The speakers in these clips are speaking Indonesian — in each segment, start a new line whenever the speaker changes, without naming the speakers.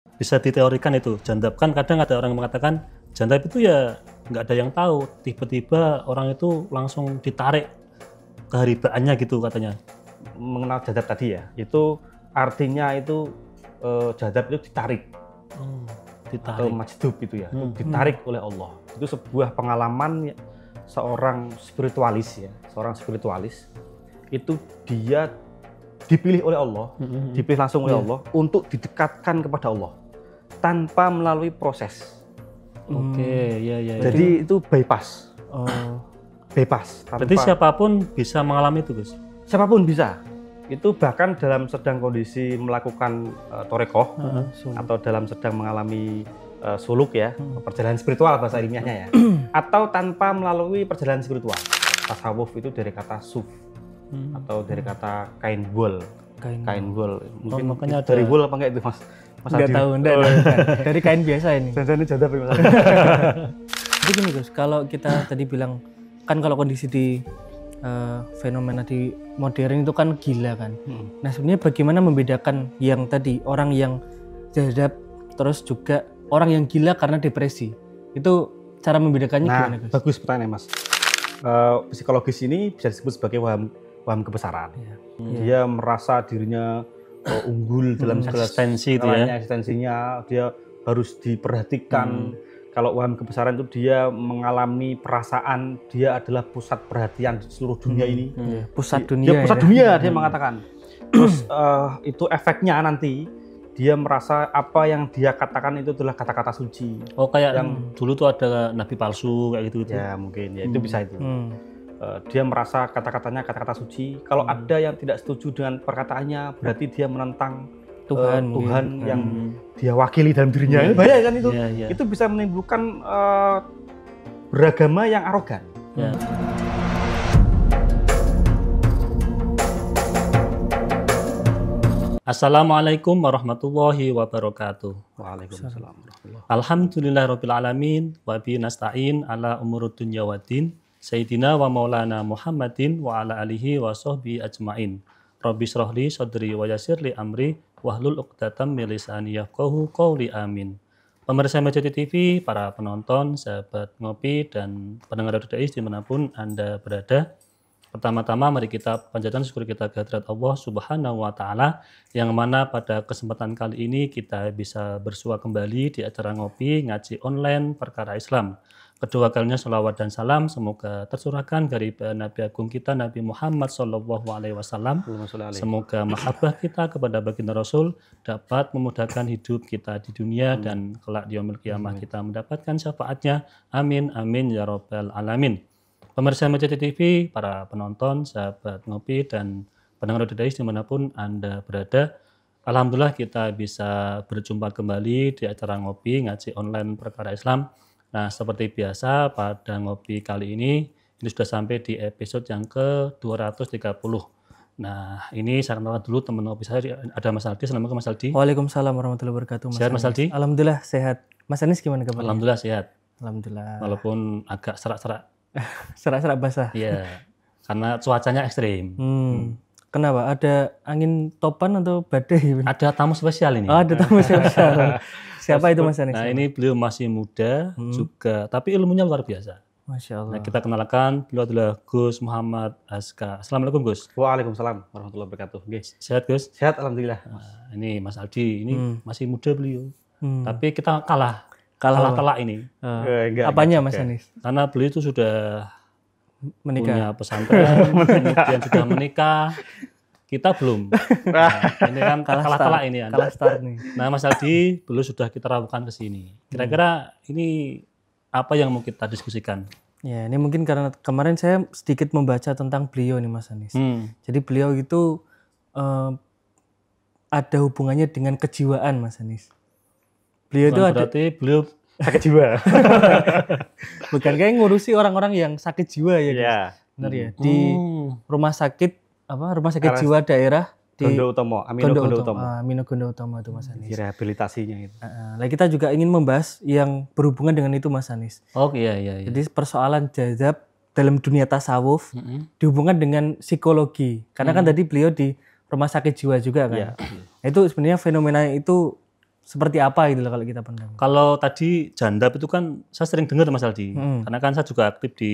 Bisa diteorikan itu jandab, kan kadang ada orang mengatakan jandab itu ya nggak ada yang tahu, tiba-tiba orang itu langsung ditarik keharibaannya gitu katanya.
Mengenal jadab tadi ya, itu artinya itu jadab itu ditarik, atau
Ditarik.
majdub itu ya, itu ditarik oleh Allah. Itu sebuah pengalaman seorang spiritualis ya, seorang spiritualis itu dia dipilih oleh Allah, dipilih langsung oleh Allah untuk didekatkan kepada Allah tanpa melalui proses.
Oke, ya.
Jadi itu bypass. Bebas.
Berarti siapapun bisa mengalami itu, Gus?
Siapapun bisa. Itu bahkan dalam sedang kondisi melakukan torekoh atau dalam sedang mengalami suluk ya, perjalanan spiritual bahasa ilmiahnya ya, atau tanpa melalui perjalanan spiritual. Tasawuf itu dari kata suf atau dari kata kain wol. Kain wol. Mungkin
makanya
dari wol apa enggak itu Mas?
Nggak tahu, enggak. Dari kain biasa ini.
Jangan jadab ya Mas.
Jadi gini Gus, kalau kita tadi bilang kan kalau kondisi di fenomena di modern itu kan gila kan. Nah sebenarnya bagaimana membedakan yang tadi orang yang jadab terus juga orang yang gila karena depresi, itu cara membedakannya gimana Gus?
Bagus pertanyaan Mas. Psikologis ini bisa disebut sebagai waham kebesaran. Dia merasa dirinya unggul dalam segala
eksistensi itu ya.
Eksistensinya, dia harus diperhatikan. Kalau waham kebesaran itu dia mengalami perasaan dia adalah pusat perhatian di seluruh dunia ini.
Pusat
Dia
dunia.
pusat dunia dia mengatakan. Terus itu efeknya nanti dia merasa apa yang dia katakan itu adalah kata-kata suci.
Oh kayak yang dulu tuh ada nabi palsu kayak gitu.
Ya mungkin ya itu bisa itu. Dia merasa kata-katanya kata-kata suci. Kalau ada yang tidak setuju dengan perkataannya berarti dia menentang Tuhan yang dia wakili dalam dirinya. Ini bahaya kan itu. Itu bisa menimbulkan beragama yang arogan.
Assalamualaikum warahmatullahi wabarakatuh.
Waalaikumsalam warahmatullahi.
Alhamdulillahirabbil alamin wa bihi nasta'in ala umurud dunya waddin. Sayyidina wa maulana Muhammadin wa ala alihi wa sahbihi ajmain. Rabbi shrahli sadri wa yassirli amri wahlul 'uqdatam min lisani yafqahu qawli amin. Pemirsa Majati TV, para penonton, sahabat ngopi dan pendengar Radio Dais dimanapun Anda berada. Pertama-tama mari kita panjatkan syukur kita kehadirat Allah Subhanahu wa taala yang mana pada kesempatan kali ini kita bisa bersua kembali di acara ngopi ngaji online perkara Islam. Kedua kalinya sholawat dan salam semoga tercurahkan dari Nabi Agung kita Nabi Muhammad SAW. Semoga mahabbah kita kepada baginda Rasul dapat memudahkan hidup kita di dunia dan kelak di yaumil qiyamah kita mendapatkan syafaatnya. Amin amin ya rabbal alamin. Pemirsa Majati TV, para penonton, sahabat ngopi dan pendengar Radio Dais dimanapun Anda berada. Alhamdulillah kita bisa berjumpa kembali di acara ngopi ngaji online perkara Islam. Nah, seperti biasa pada ngopi kali ini sudah sampai di episode yang ke-230. Nah, ini saya kenalkan dulu teman ngopi saya, ada Mas Aldi. Assalamualaikum Mas Aldi.
Waalaikumsalam warahmatullahi wabarakatuh.
Sehat Mas Aldi?
Alhamdulillah sehat. Mas Anis gimana kabarnya?
Alhamdulillah sehat.
Alhamdulillah.
Walaupun agak serak-serak.
Serak-serak basah.
Iya, karena cuacanya ekstrim.
Kenapa? Ada angin topan atau badai?
Ada tamu spesial ini.
Oh, ada tamu spesial. Siapa itu Mas Anis?
Nah, ini beliau masih muda juga, tapi ilmunya luar biasa.
Masya Allah.
Nah, kita kenalkan, beliau adalah Gus Muhammad Aska. Assalamualaikum Gus.
Waalaikumsalam warahmatullahi wabarakatuh.
Sehat Gus?
Sehat alhamdulillah.
Nah, ini Mas Aldi, ini masih muda beliau. Tapi kita kalah telak ini.
Apanya Mas Anis?
Karena beliau itu sudah
Menikah.
punya pesantren, kemudian sudah menikah. Kita belum. Nah, ini kan kalah telak ini.
Kalah start nih.
Nah, Mas Aldi beliau sudah kita rawuhkan ke sini. Kira-kira ini apa yang mau kita diskusikan?
Ya, ini mungkin karena kemarin saya sedikit membaca tentang beliau nih Mas Anis. Jadi beliau itu ada hubungannya dengan kejiwaan Mas Anis. Beliau itu
berarti beliau
sakit jiwa.
Bukan kayak ngurusi orang-orang yang sakit jiwa ya, Gus? Benar ya. Di rumah sakit rumah sakit jiwa daerah di
Gondo Utomo,
Amino Gondo Utomo itu Mas Anis.
Di rehabilitasinya itu.
Nah, kita juga ingin membahas yang berhubungan dengan itu Mas Anis.
Oh iya.
Jadi persoalan jazab dalam dunia tasawuf dihubungkan dengan psikologi. Karena kan tadi beliau di rumah sakit jiwa juga kan. Itu sebenarnya fenomena itu seperti apa gitu loh kalau kita pandang.
Kalau tadi jandab itu kan saya sering dengar Mas Aldi, karena kan saya juga aktif di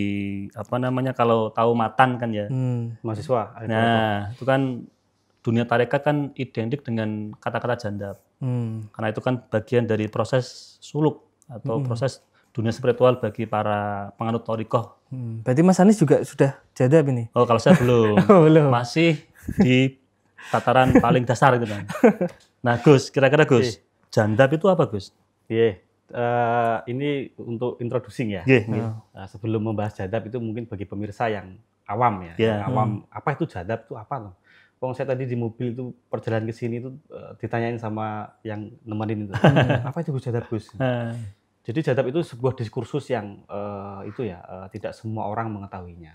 kalau tahu matan kan ya.
Mahasiswa.
Nah itu kan dunia tarekat kan identik dengan kata-kata jandab, karena itu kan bagian dari proses suluk atau proses dunia spiritual bagi para penganut thariqah.
Berarti Mas Anis juga sudah jadab ini?
Oh kalau saya belum,
Belum.
masih di tataran paling dasar gitu kan. Nah Gus, kira-kira Gus, jandab itu apa Gus?
Iya, ini untuk introducing ya. Nah, sebelum membahas jadab itu mungkin bagi pemirsa yang awam ya. Yang awam, apa itu jadab itu apa loh? Saya tadi di mobil itu perjalanan ke sini itu ditanyain sama yang nemenin itu. Apa itu Gus jadab Gus? Jadi jadab itu sebuah diskursus yang tidak semua orang mengetahuinya.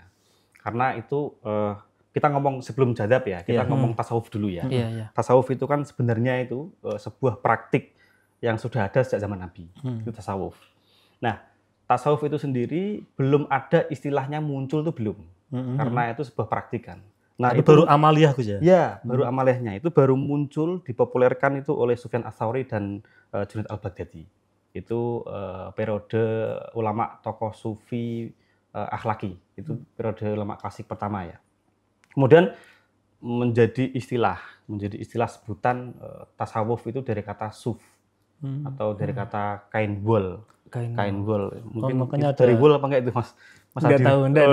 Karena itu kita ngomong sebelum jadab ya, kita ngomong tasawuf dulu ya. Tasawuf itu kan sebenarnya itu sebuah praktik yang sudah ada sejak zaman Nabi. Itu tasawuf. Nah, tasawuf itu sendiri belum ada istilahnya muncul tuh belum. Karena itu sebuah praktikan. Nah,
itu baru amaliyah Gus ya?
Ya, baru amaliyahnya. Itu baru muncul, dipopulerkan itu oleh Sufyan Ats-Tsauri dan Junaid Al-Baghdadi. Itu periode ulama tokoh sufi akhlaki. Itu periode ulama klasik pertama ya. Kemudian menjadi istilah sebutan tasawuf itu dari kata suf atau dari kata kain wol. Kain wol. Mungkin
makanya
dari wol apa enggak itu Mas?
Enggak tahu, enggak.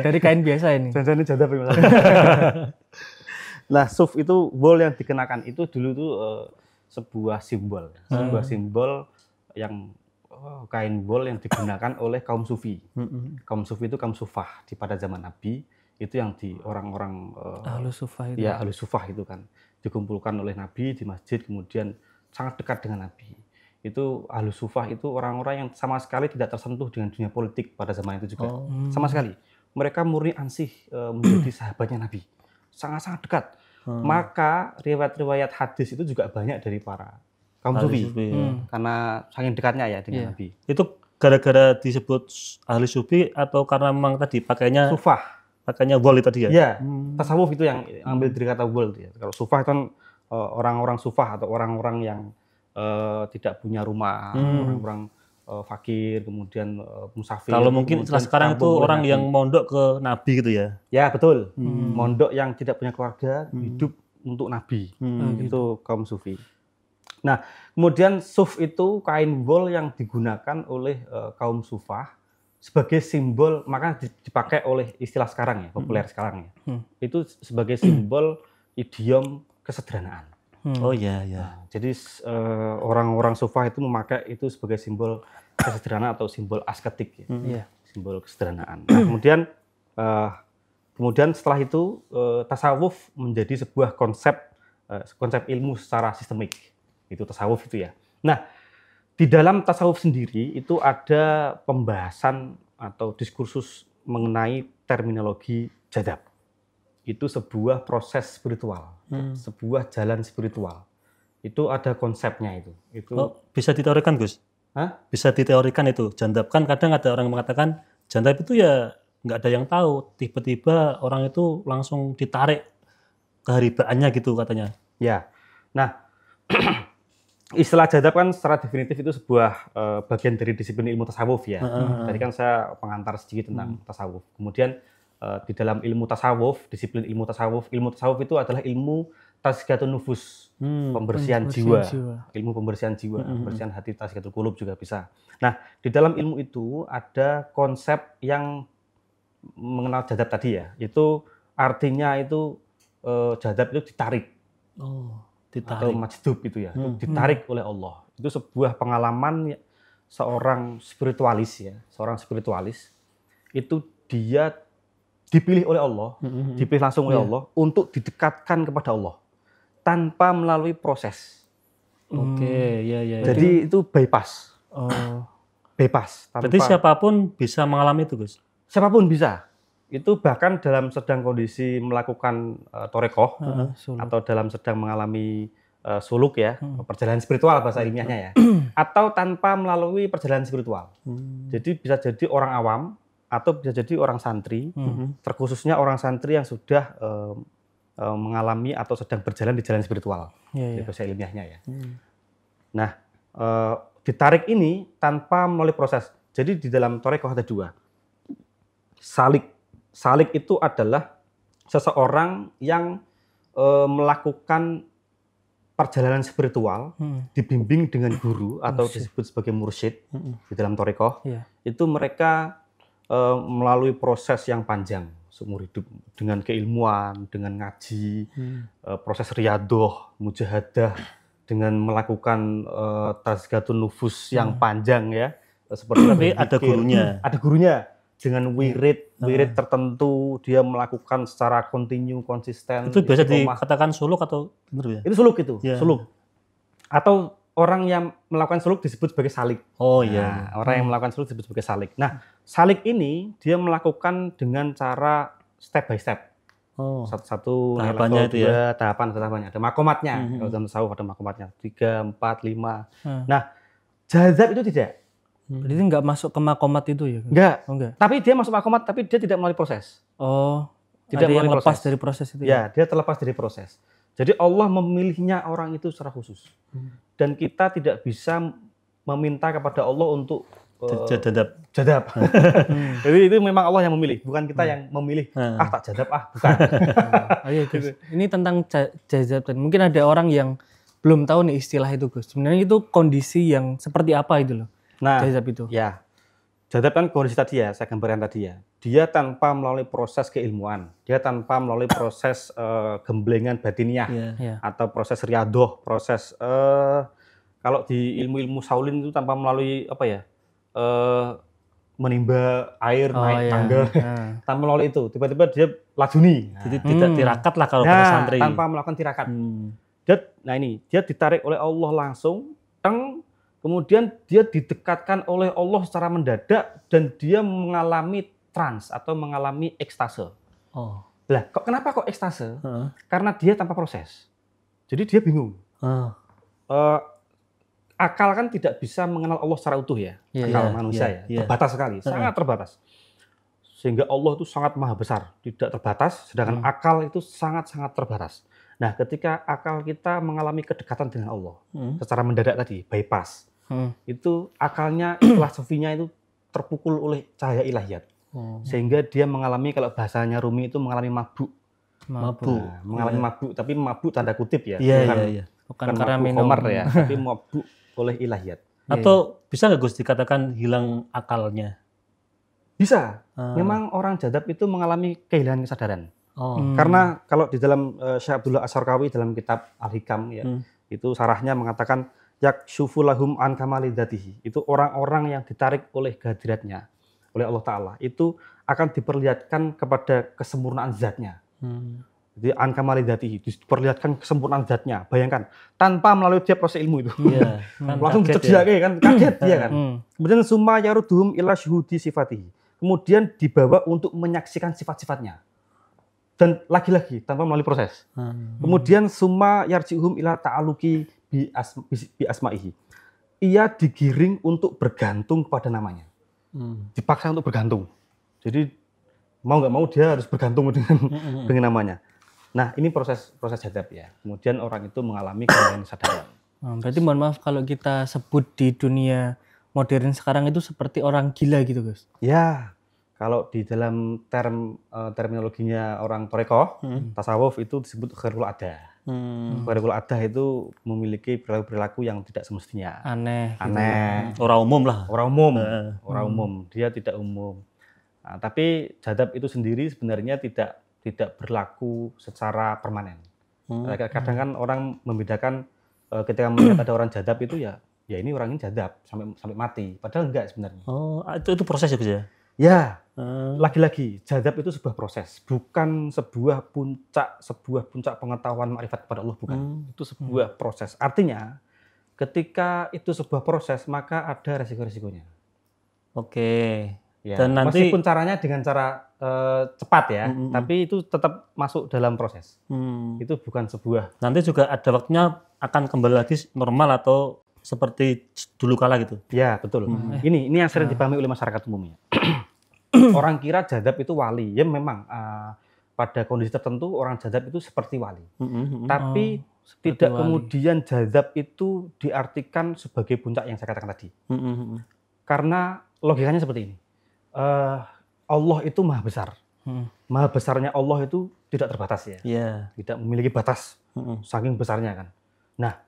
Dari kain biasa ini.
Jangan-jangan jadab ya Mas. Nah, suf itu wol yang dikenakan itu dulu itu sebuah simbol yang kain wol yang digunakan oleh kaum sufi. Kaum sufi itu kaum sufah pada zaman Nabi. Itu yang di orang-orang
Ahlus Sufah itu.
Ya, Ahlus Sufah itu kan dikumpulkan oleh Nabi di masjid, kemudian sangat dekat dengan Nabi. Itu Ahlus Sufah itu orang-orang yang sama sekali tidak tersentuh dengan dunia politik pada zaman itu juga. Sama sekali. Mereka murni ansih menjadi sahabatnya Nabi. Sangat-sangat dekat. Maka riwayat-riwayat hadis itu juga banyak dari para kaum sufi. Karena saking dekatnya ya dengan Nabi.
Itu gara-gara disebut ahli sufi atau karena memang tadi pakainya wol tadi ya?
Iya, tasawuf itu yang ambil dari kata wol. Kalau sufah itu kan orang-orang sufah atau orang-orang yang tidak punya rumah, orang-orang fakir, kemudian musafir.
Kalau mungkin sekarang itu orang yang mondok ke Nabi gitu ya?
Ya betul, mondok yang tidak punya keluarga, hidup untuk Nabi. Itu kaum sufi. Nah, kemudian suf itu kain wol yang digunakan oleh kaum sufah sebagai simbol, maka dipakai oleh istilah sekarang ya, populer sekarang ya. Itu sebagai simbol idiom kesederhanaan.
Oh iya, ya.
Nah, jadi orang-orang sufah itu memakai itu sebagai simbol kesederhanaan atau simbol asketik ya. Simbol kesederhanaan. Nah, kemudian setelah itu tasawuf menjadi sebuah konsep ilmu secara sistemik. Itu tasawuf itu ya. Nah, di dalam tasawuf sendiri itu ada pembahasan atau diskursus mengenai terminologi jadab. Itu sebuah proses spiritual, sebuah jalan spiritual. Itu ada konsepnya itu.
Bisa diteorikan Gus? Bisa diteorikan itu jandab. Kan kadang ada orang yang mengatakan jandab itu ya nggak ada yang tahu. Tiba-tiba orang itu langsung ditarik keharibaannya gitu katanya.
Ya, nah istilah jadab kan secara definitif itu sebuah bagian dari disiplin ilmu tasawuf ya. Tadi kan saya pengantar sedikit tentang tasawuf. Kemudian di dalam ilmu tasawuf, disiplin ilmu tasawuf itu adalah ilmu tazkiyatun nufus, pembersihan jiwa. Ilmu pembersihan jiwa, pembersihan hati, tazkiyatul qulub juga bisa. Nah, di dalam ilmu itu ada konsep yang mengenal jadab tadi ya. Itu artinya itu jadab itu ditarik. Atau majdub itu ya, itu ditarik oleh Allah. Itu sebuah pengalaman seorang spiritualis itu dia dipilih oleh Allah, dipilih langsung oleh Allah untuk didekatkan kepada Allah tanpa melalui proses. Jadi itu bypass. Bebas.
Berarti siapapun bisa mengalami itu, Gus?
Siapapun bisa. Itu bahkan dalam sedang kondisi melakukan thariqah atau dalam sedang mengalami suluk ya, perjalanan spiritual bahasa ilmiahnya ya, atau tanpa melalui perjalanan spiritual. Jadi bisa jadi orang awam atau bisa jadi orang santri, terkhususnya orang santri yang sudah mengalami atau sedang berjalan di jalan spiritual, bahasa ilmiahnya ya. Nah, ditarik ini tanpa melalui proses. Jadi di dalam thariqah ada dua. Salik itu adalah seseorang yang melakukan perjalanan spiritual, dibimbing dengan guru atau disebut sebagai mursyid di dalam thariqah. Itu mereka melalui proses yang panjang seumur hidup dengan keilmuan, dengan ngaji, proses riyadhah, mujahadah, dengan melakukan tazkiyatun nufus yang panjang ya. Seperti
tapi ada gurunya.
Ada gurunya dengan wirid tertentu dia melakukan secara kontinu, konsisten.
Itu biasa dikatakan suluk atau benar ya?
Itu suluk itu, suluk. Atau orang yang melakukan suluk disebut sebagai salik.
Oh iya.
Orang yang melakukan suluk disebut sebagai salik. Nah, salik ini dia melakukan dengan cara step by step. Satu-satu
tahapannya itu ya.
Tahapannya ada makomatnya. Kalau dalam tasawuf ada makomatnya 3, 4, 5. Nah, jazab itu tidak.
Jadi nggak masuk ke makomat itu ya?
Enggak.
Oh, enggak.
Tapi dia masuk makomat, tapi dia tidak melalui proses.
Oh,
tidak
ada yang
melalui
lepas dari proses itu
ya? Dia terlepas dari proses. Jadi Allah memilihnya orang itu secara khusus. Dan kita tidak bisa meminta kepada Allah untuk jadab. Jadi itu memang Allah yang memilih, bukan kita yang memilih. Tak jadab bukan.
Iya, Gus. Ini tentang jazab. Mungkin ada orang yang belum tahu nih istilah itu, Gus. Sebenarnya itu kondisi yang seperti apa itu loh?
Nah,
jazab itu.
Ya. Jazab kan kondisi tadi ya, saya gambarkan tadi ya. Dia tanpa melalui proses keilmuan, dia tanpa melalui proses gemblengan batiniah atau proses riyadhah, proses kalau di ilmu-ilmu Shaolin itu tanpa melalui menimba air naik tangga, tanpa melalui itu, tiba-tiba dia lajuni.
Jadi tidak tirakat lah kalau pada santri.
Tanpa melakukan tirakat. Dia ditarik oleh Allah langsung, kemudian dia didekatkan oleh Allah secara mendadak dan dia mengalami trans atau mengalami ekstase. Kenapa kok ekstase? Karena dia tanpa proses. Jadi dia bingung. Akal kan tidak bisa mengenal Allah secara utuh ya. Akal manusia terbatas sekali, sangat terbatas. Sehingga Allah itu sangat maha besar, tidak terbatas, sedangkan akal itu sangat-sangat terbatas. Nah, ketika akal kita mengalami kedekatan dengan Allah secara mendadak tadi, bypass. Itu akalnya, filosofinya itu terpukul oleh cahaya ilahiyat. Sehingga dia mengalami, kalau bahasanya Rumi itu mengalami mabuk. Mengalami mabuk, tapi mabuk tanda kutip ya. Bukan karena minum. Homer ya, tapi mabuk oleh ilahiyat.
Atau bisa nggak Gus dikatakan hilang akalnya?
Bisa. Memang orang jadab itu mengalami kehilangan kesadaran. Karena kalau di dalam Syekh Abdullah As-Sarkawi dalam kitab Al-Hikam ya, itu sarahnya mengatakan yakshufu lahum an kamali dzatihi. Itu orang-orang yang ditarik oleh kehadiratnya, oleh Allah Ta'ala. Itu akan diperlihatkan kepada kesempurnaan zatnya. Jadi an kamali dzatihi, diperlihatkan kesempurnaan zatnya. Bayangkan, tanpa melalui dia proses ilmu itu. Langsung dicedhake kan, kaget dia kan. Kemudian summa yaruduhum ila syuhudi sifatihi. Kemudian dibawa untuk menyaksikan sifat-sifatnya. Dan lagi-lagi tanpa melalui proses. Kemudian summa yarji'uhum ila ta'aluki bi asma'ihi. Ia digiring untuk bergantung kepada namanya. Dipaksa untuk bergantung. Jadi mau nggak mau dia harus bergantung dengan namanya. Nah, ini proses jadab ya. Kemudian orang itu mengalami kehilangan kesadaran.
Berarti mohon maaf kalau kita sebut di dunia modern sekarang itu seperti orang gila gitu, Gus.
Ya. Kalau di dalam terminologinya orang thariqah, tasawuf itu disebut khairul adah. Khairul adah itu memiliki perilaku yang tidak semestinya.
Aneh.
Gitu.
Orang umum lah.
Orang umum. Dia tidak umum. Nah, tapi jadab itu sendiri sebenarnya tidak berlaku secara permanen. Kadang kan orang membedakan ketika melihat ada orang jadab itu ya ini orang ini jadab sampai mati. Padahal enggak sebenarnya.
Itu proses ya Gus ya?
Ya, lagi-lagi jadab itu sebuah proses, bukan sebuah puncak pengetahuan makrifat kepada Allah, bukan. Itu sebuah proses. Artinya, ketika itu sebuah proses, maka ada resiko-resikonya.
Oke.
Ya, dan nanti meskipun caranya dengan cara cepat ya, tapi itu tetap masuk dalam proses. Itu bukan sebuah.
Nanti juga ada waktunya akan kembali lagi normal atau seperti dulu kala gitu.
Ya, betul. Ini yang sering dipahami oleh masyarakat umumnya. Orang kira jadab itu wali. Ya memang pada kondisi tertentu orang jadab itu seperti wali. Tapi tidak
wali.
kemudian jazab itu diartikan sebagai puncak yang saya katakan tadi. Karena logikanya seperti ini. Allah itu maha besar. Maha besarnya Allah itu tidak terbatas ya. Tidak memiliki batas. Saking besarnya kan. Nah,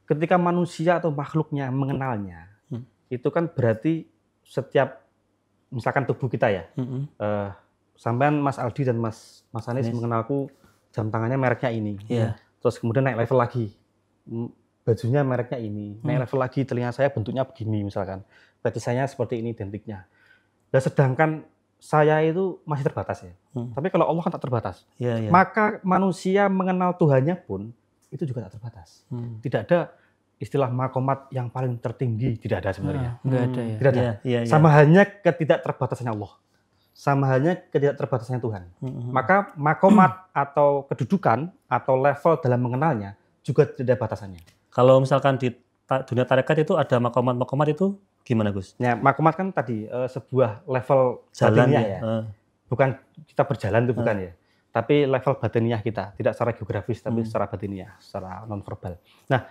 ketika manusia atau makhluknya mengenalnya, itu kan berarti setiap misalkan tubuh kita ya. Sampean Mas Aldi dan Mas Anis mengenalku jam tangannya mereknya ini. Terus kemudian naik level lagi. Bajunya mereknya ini. Naik level lagi telinga saya bentuknya begini misalkan. Berarti saya seperti ini identiknya. Dan sedangkan saya itu masih terbatas ya. Tapi kalau Allah kan tak terbatas. Maka manusia mengenal Tuhannya pun itu juga tak terbatas. Tidak ada istilah makomat yang paling tertinggi, tidak ada sebenarnya.
Nggak ada ya.
Tidak ada. Sama halnya ketidakterbatasannya Allah. Sama halnya ketidakterbatasannya Tuhan. Maka makomat atau kedudukan atau level dalam mengenalnya juga tidak ada batasannya.
Kalau misalkan di dunia tarekat itu ada makomat itu gimana Gus?
Ya, makomat kan tadi sebuah level
Jalan
batiniah ya. Bukan kita berjalan itu bukan ya. Tapi level batiniah kita, tidak secara geografis tapi secara batiniah, secara nonverbal. Nah,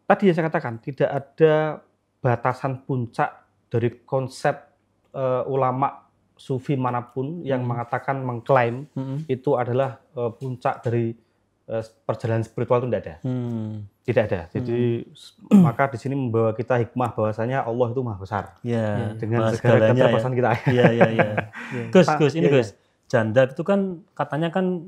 tadi yang saya katakan tidak ada batasan puncak dari konsep ulama sufi manapun yang mengklaim itu adalah puncak dari perjalanan spiritual itu tidak ada. Tidak ada. Jadi maka di sini membawa kita hikmah bahwasanya Allah itu maha besar. Dengan segala keterbatasan kita.
Gus, ini Gus. Janda itu kan katanya kan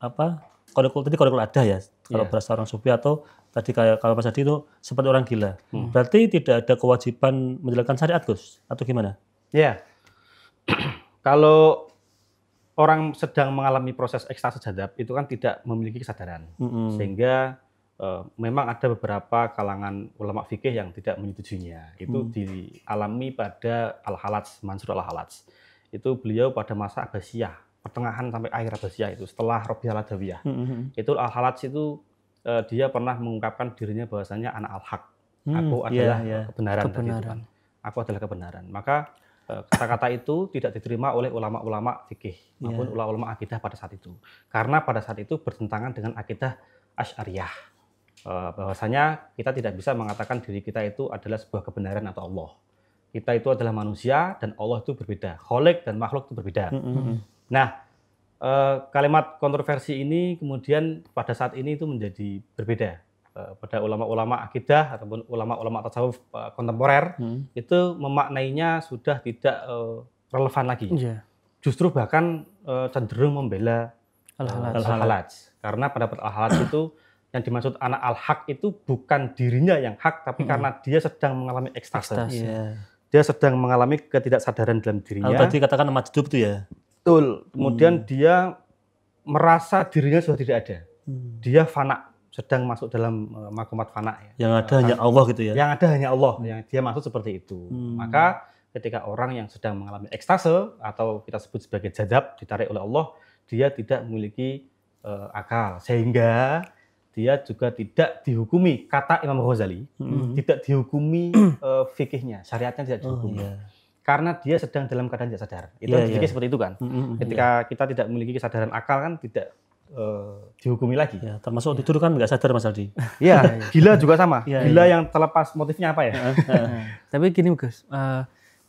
apa? Kodekul ada ya. Kalau berasa orang sufi atau tadi kayak kalau Mas Adi itu seperti orang gila. Berarti tidak ada kewajiban menjalankan syariat Gus atau gimana?
Ya. Kalau orang sedang mengalami proses ekstase jadzab itu kan tidak memiliki kesadaran. Sehingga memang ada beberapa kalangan ulama fikih yang tidak menyetujuinya. Itu dialami pada Al-Halaj, Mansur Al-Halaj. Itu beliau pada masa Abbasiyah, pertengahan sampai akhir Abbasiyah itu, setelah Rabi'ah Al-Adawiyah. Itu Al-Halaj itu dia pernah mengungkapkan dirinya bahwasanya anak al-haq. Aku adalah kebenaran. Tadi itu kan. Aku adalah kebenaran. Maka kata-kata itu tidak diterima oleh ulama-ulama fikih maupun ulama-ulama akidah pada saat itu. Karena pada saat itu bertentangan dengan akidah Asy'ariyah. Bahwasanya kita tidak bisa mengatakan diri kita itu adalah sebuah kebenaran atau Allah. Kita itu adalah manusia dan Allah itu berbeda. Khaliq dan makhluk itu berbeda. Nah, kalimat kontroversi ini kemudian pada saat ini itu menjadi berbeda. Pada ulama-ulama akidah ataupun ulama-ulama tasawuf kontemporer itu memaknainya sudah tidak relevan lagi. Justru bahkan cenderung membela Al-Halaj. Karena pada Al-Halaj itu yang dimaksud anak al-haq itu bukan dirinya yang hak, tapi karena dia sedang mengalami ekstase. Dia sedang mengalami ketidaksadaran dalam dirinya.
Tadi katakan majdub itu ya.
Betul. Kemudian dia merasa dirinya sudah tidak ada. Dia fana, sedang masuk dalam makomat fana ya.
Yang ada hanya Allah gitu ya.
Yang ada hanya Allah, yang dia maksud seperti itu. Maka ketika orang yang sedang mengalami ekstase atau kita sebut sebagai jadzab ditarik oleh Allah, dia tidak memiliki akal sehingga dia juga tidak dihukumi, kata Imam Ghazali, tidak dihukumi fikihnya, syariatnya tidak dihukumi. Karena dia sedang dalam keadaan tidak sadar. Itu fikih seperti itu kan. Ketika kita tidak memiliki kesadaran akal kan tidak dihukumi lagi.
Termasuk tidur kan nggak sadar Mas Aldi.
Iya, gila juga sama. Gila yang terlepas motifnya apa ya?
Tapi gini Gus,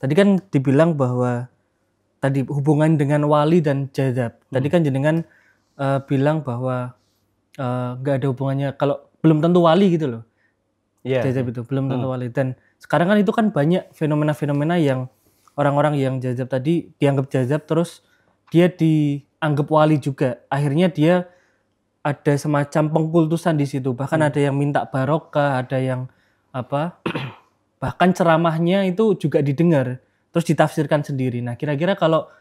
tadi kan dibilang bahwa tadi hubungan dengan wali dan jadzab. Tadi kan jenengan bilang bahwa nggak ada hubungannya kalau belum tentu wali gitu loh. Jadzab itu belum tentu wali. Dan sekarang kan itu kan banyak fenomena-fenomena yang orang-orang yang jadzab tadi dianggap jadzab terus dia dianggap wali juga. Akhirnya dia ada semacam pengkultusan di situ. Bahkan ada yang minta barokah, ada yang apa? Bahkan ceramahnya itu juga didengar terus ditafsirkan sendiri. Nah, kira-kira kalau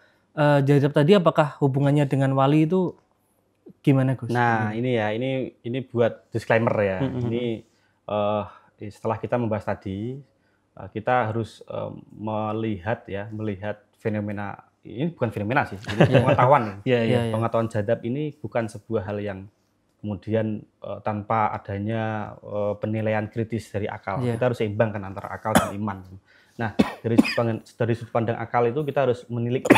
jadzab tadi apakah hubungannya dengan wali itu gimana Gus?
Nah ini ya, ini buat disclaimer ya. Ini setelah kita membahas tadi, kita harus melihat fenomena ini bukan fenomena sih, ini pengetahuan. Pengetahuan jadzab ini bukan sebuah hal yang kemudian tanpa adanya penilaian kritis dari akal. Kita harus seimbangkan antara akal dan iman. Nah dari sudut pandang akal itu kita harus menilik.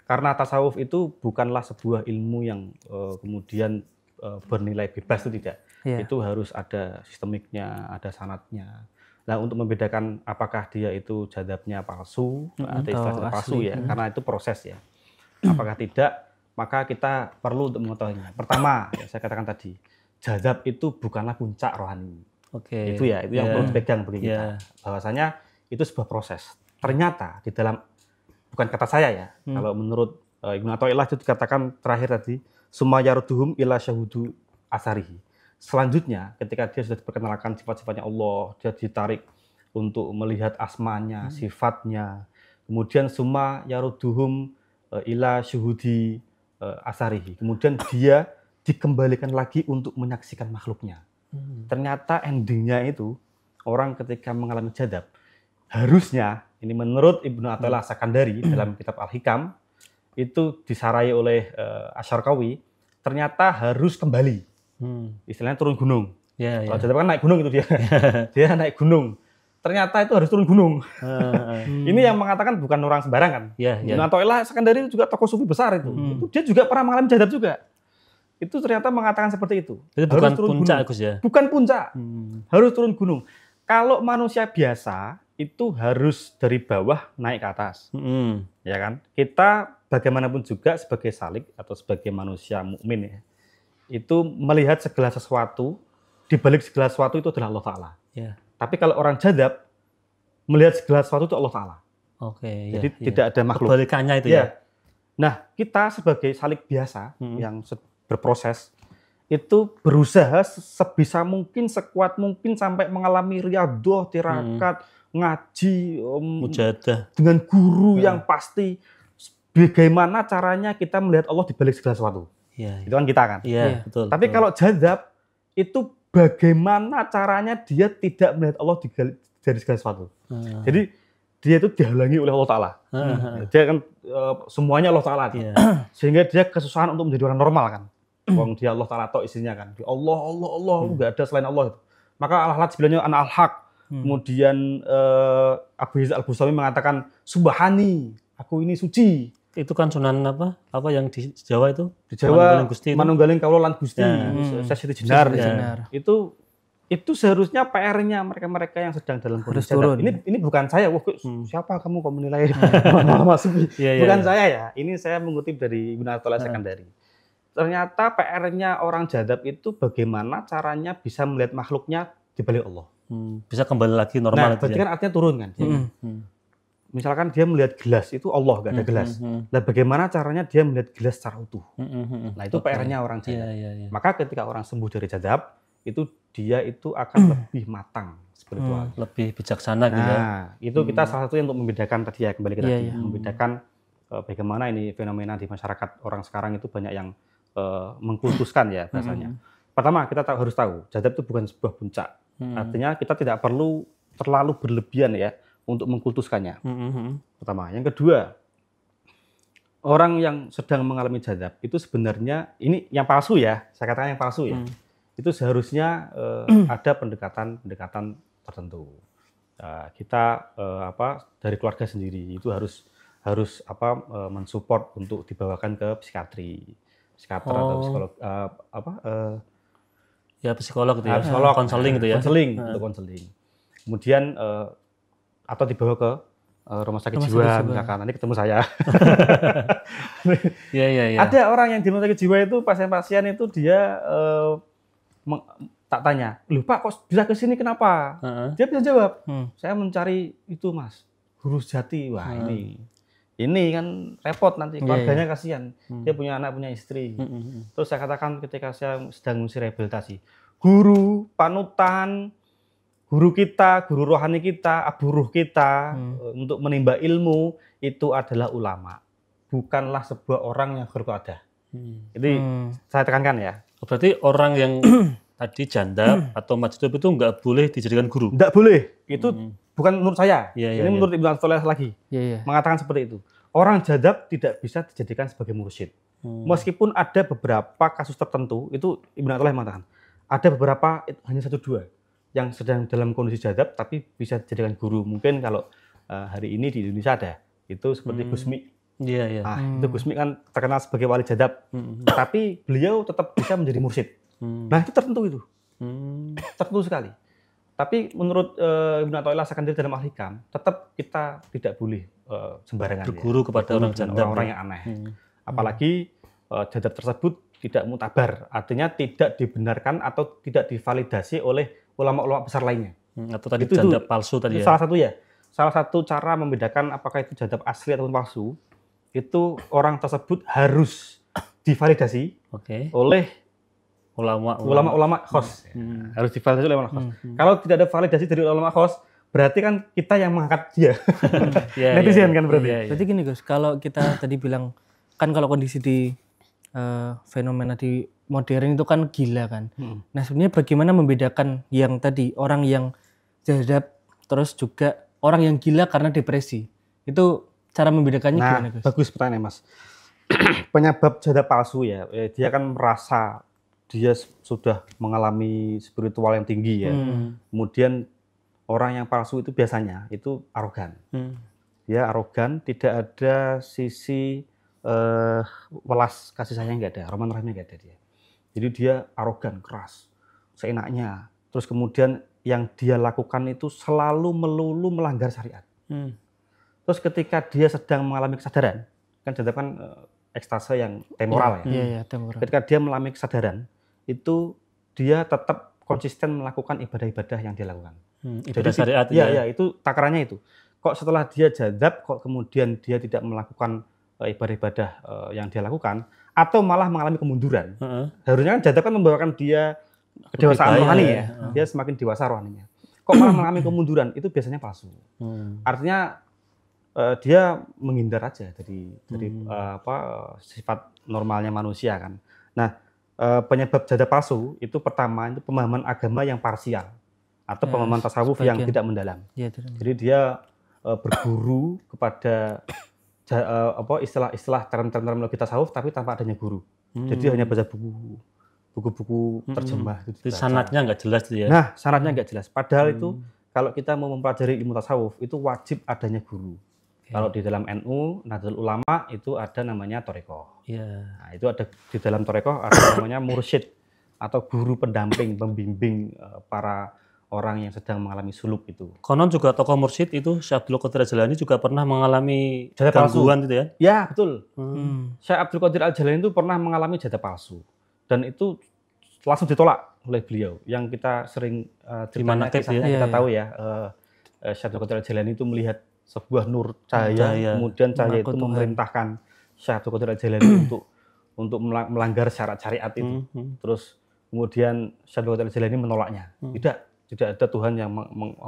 Karena tasawuf itu bukanlah sebuah ilmu yang kemudian bernilai bebas itu tidak.
Iya.
Itu harus ada sistemiknya, ada sanadnya. Nah, untuk membedakan apakah dia itu jadabnya palsu, ada istilah
Atau
palsu
asli.
ya, karena itu proses ya. Apakah tidak, maka kita perlu untuk mengetahuinya. Pertama, ya, saya katakan tadi, jadab itu bukanlah puncak rohani.
Oke.
Itu ya, itu yang perlu dipegang bagi kita. Bahwasanya itu sebuah proses. Ternyata di dalam, bukan kata saya ya, kalau menurut Ibnu Athaillah itu dikatakan terakhir tadi, summa yaruduhum ila syahudu asarihi. Selanjutnya, ketika dia sudah diperkenalkan sifat-sifatnya Allah, dia ditarik untuk melihat asmanya, sifatnya. Kemudian summa yaruduhum ila syuhudi asarihi. Kemudian dia dikembalikan lagi untuk menyaksikan makhluknya. Ternyata endingnya itu, orang ketika mengalami jadab, harusnya, ini menurut Ibnu Athaillah Sakandari dalam kitab Al-Hikam, itu disarai oleh Asy-Syarqawi, ternyata harus kembali. Istilahnya turun gunung. Kalau jadab kan naik gunung itu dia. Dia naik gunung. Ternyata itu harus turun gunung. Ini yang mengatakan bukan orang sembarang kan. Ibnu Athaillah Sakandari itu juga tokoh sufi besar itu. Itu dia juga pernah mengalami jadab juga. Itu ternyata mengatakan seperti itu.
Jadi bukan puncak, Gus ya?
Bukan puncak. Harus turun gunung. Kalau manusia biasa itu harus dari bawah naik ke atas. Ya kan? Kita bagaimanapun juga sebagai salik atau sebagai manusia mukmin ya, itu melihat segala sesuatu, di balik segala sesuatu itu adalah Allah Ta'ala. Tapi kalau orang jadab, melihat segala sesuatu itu Allah Ta'ala. Jadi tidak ada makhluk.
Kebalikannya itu ya.
Nah, kita sebagai salik biasa yang berproses, itu berusaha sebisa mungkin, sekuat mungkin sampai mengalami riyadhah, tirakat, ngaji,
mujahadah
dengan guru yang pasti. Bagaimana caranya kita melihat Allah di balik segala sesuatu. Itu kan kita kan.
Betul.
Tapi kalau jadab, itu bagaimana caranya dia tidak melihat Allah dari segala sesuatu. Jadi dia itu dihalangi oleh Allah Ta'ala. Dia kan semuanya Allah Ta'ala. Sehingga dia kesusahan untuk menjadi orang normal kan. Wong dia Allah Ta'ala tok isinya kan. Dia Allah, nggak ada selain Allah. Maka Al-Hajj bilangnya Al-Haq. Kemudian Abu Yazid Al-Bustami mengatakan Subhani, aku ini suci.
Itu kan sunan apa yang di Jawa itu?
Di Jawa
Manunggaling
Kaulo lan Gusti. Sesiti Jenar. Itu seharusnya PR-nya mereka-mereka yang sedang dalam kondisi jadab. Ini bukan saya. Siapa kamu kok menilai Sufi? Bukan saya ya. Ini saya mengutip dari Ibnu Athaillah Sakandari. Ternyata PR-nya orang jadab itu bagaimana caranya bisa melihat makhluknya di balik Allah.
Bisa kembali lagi normal.
Nah, berarti kan artinya turun kan. Misalkan dia melihat gelas, itu Allah, nggak ada gelas. Nah, bagaimana caranya dia melihat gelas secara utuh? Nah, itu PR-nya orang jadab. Maka ketika orang sembuh dari jadab, itu dia itu akan lebih matang spiritual.
Lebih bijaksana gitu ya.
Nah, itu kita salah satu untuk membedakan tadi ya, kembali ke tadi. Membedakan bagaimana ini fenomena di masyarakat orang sekarang itu banyak yang mengkultuskan ya bahasanya. Pertama, kita harus tahu, jadab itu bukan sebuah puncak. Artinya kita tidak perlu terlalu berlebihan ya untuk mengkultuskannya. Pertama. Yang kedua, orang yang sedang mengalami jadab itu sebenarnya, ini yang palsu ya, saya katakan yang palsu ya, itu seharusnya ada pendekatan tertentu. Kita dari keluarga sendiri itu harus mensupport untuk dibawakan ke psikiater atau psikolog
ya psikolog gitu ya,
psikolog,
konseling gitu ya,
untuk konseling. Kemudian atau dibawa ke rumah sakit jiwa misalkan, nanti ketemu saya. Ada orang yang di rumah sakit jiwa itu pasien-pasien itu dia tak tanya, loh Pak kok bisa ke sini kenapa? Dia bisa jawab, saya mencari itu Mas, guru sejati. Wah ini kan repot nanti, keluarganya kasihan. Dia punya anak, punya istri. Terus saya katakan ketika saya sedang mengisi rehabilitasi, guru, panutan, guru kita, guru rohani kita, abu ruh kita untuk menimba ilmu itu adalah ulama. Bukanlah sebuah orang yang berqadah. Jadi saya tekankan ya.
Berarti orang yang tadi janda atau majnun itu nggak boleh dijadikan guru?
Nggak boleh. Itu bukan menurut saya. Ini menurut Ibnu Athaillah lagi. Mengatakan seperti itu. Orang jadab tidak bisa dijadikan sebagai mursyid. Meskipun ada beberapa kasus tertentu, itu Ibnu Athaillah mengatakan, ada beberapa, hanya 1-2, yang sedang dalam kondisi jadab, tapi bisa dijadikan guru. Mungkin kalau hari ini di Indonesia ada. Itu seperti Gusmi.
Iya, iya.
Nah, itu Gus Mi kan terkenal sebagai wali jadab, tapi beliau tetap bisa menjadi mursyid. Nah, itu tertentu itu. Tertentu sekali. Tapi menurut Ibnu Athaillah Sakandari dalam Al-Hikam, tetap kita tidak boleh sembarangan
Berguru kepada orang
dengan
jadab,
orang-orang yang aneh. Apalagi jadab tersebut tidak mutabar, artinya tidak dibenarkan atau tidak divalidasi oleh ulama-ulama besar lainnya.
Atau tadi
Itu
jadab palsu tadi
itu
ya.
salah satu ya. Salah satu cara membedakan apakah itu jadab asli ataupun palsu, itu orang tersebut harus divalidasi
Oke.
oleh
Ulama-ulama.
ulama-ulama khos. Harus divalidasi oleh ulama khos. Kalau tidak ada validasi dari ulama khos, berarti kan kita yang mengangkat dia.
Iya,
Netizen
iya,
kan berarti.
iya, iya.
Berarti gini Gus, kalau kita tadi bilang kan kalau kondisi di fenomena di modern itu kan gila kan. Nah sebenarnya bagaimana membedakan yang tadi orang yang jadab terus juga orang yang gila karena depresi? Itu cara membedakannya
Nah,
gimana Gus?
bagus pertanyaan Mas. Penyebab jadab palsu ya, dia kan merasa dia sudah mengalami spiritual yang tinggi ya. Kemudian orang yang palsu itu biasanya itu arogan. Dia arogan, tidak ada sisi welas kasih sayang, nggak ada, rahman rahimnya nggak ada dia. Jadi dia arogan, keras, seenaknya. Terus kemudian yang dia lakukan itu selalu melulu melanggar syariat. Terus ketika dia sedang mengalami kesadaran, kan jadab kan ekstase yang temporal ya.
Iya, temporal.
Ketika dia mengalami kesadaran, itu dia tetap konsisten melakukan ibadah-ibadah yang dia lakukan.
Ibadah syariat
ya, itu takarannya itu. Kok setelah dia jadab, kok kemudian dia tidak melakukan ibadah-ibadah yang dia lakukan, atau malah mengalami kemunduran. Harusnya kan jadab kan membawakan dia kedewasaan rohani ya. Dia semakin dewasa rohaninya. Kok malah mengalami kemunduran, itu biasanya palsu. Artinya dia menghindar aja dari sifat normalnya manusia kan. Nah, penyebab jadab palsu itu pertama itu pemahaman agama yang parsial atau pemahaman tasawuf yang tidak mendalam.
Ya,
jadi dia berguru kepada istilah-istilah terminologi tasawuf tapi tanpa adanya guru. Jadi hanya baca buku-buku terjemah.
Itu sanadnya nggak jelas itu ya.
Nah, sanadnya nggak jelas. Padahal itu kalau kita mau mempelajari ilmu tasawuf itu wajib adanya guru. Kalau di dalam NU, Nahdlatul Ulama itu ada namanya Thariqah. Nah, itu ada di dalam Thariqah ada namanya mursyid atau guru pendamping, pembimbing para orang yang sedang mengalami suluk itu.
Konon juga tokoh mursyid itu Syekh Abdul Qadir Al-Jailani juga pernah mengalami
jadab
gangguan itu ya?
Ya, betul. Syekh Abdul Qadir Al-Jailani itu pernah mengalami jadab palsu. Dan itu langsung ditolak oleh beliau. Yang kita sering ceritanya kisahnya kita tahu ya. Syekh Abdul Qadir Al-Jailani itu melihat sebuah nur cahaya, kemudian cahaya itu memerintahkan Syekh Abdul Qadir Al-Jailani untuk melanggar syarat syariat itu. Terus kemudian Syekh Abdul Qadir Al-Jailani menolaknya. Tidak ada Tuhan yang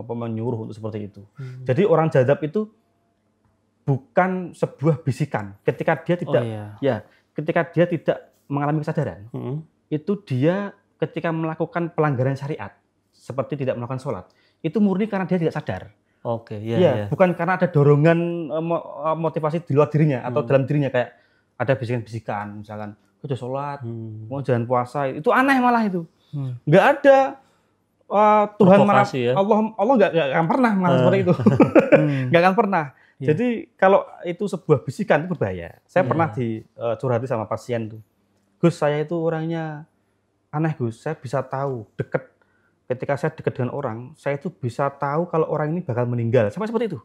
menyuruh untuk seperti itu. Jadi orang jadab itu bukan sebuah bisikan. Ketika dia tidak, ketika dia tidak mengalami kesadaran, itu dia ketika melakukan pelanggaran syariat, seperti tidak melakukan sholat, itu murni karena dia tidak sadar. Bukan karena ada dorongan motivasi di luar dirinya atau dalam dirinya kayak ada bisikan-bisikan, misalkan udah sholat, mau jalan puasa, itu aneh malah itu. Nggak ada. Tuhan mana Allah nggak akan pernah mengatakan seperti itu, nggak akan pernah. Jadi kalau itu sebuah bisikan itu berbahaya. Saya pernah dicurhati sama pasien tuh, Gus saya itu orangnya aneh Gus, saya bisa tahu ketika saya dekat dengan orang, saya itu bisa tahu kalau orang ini bakal meninggal, sampai seperti itu.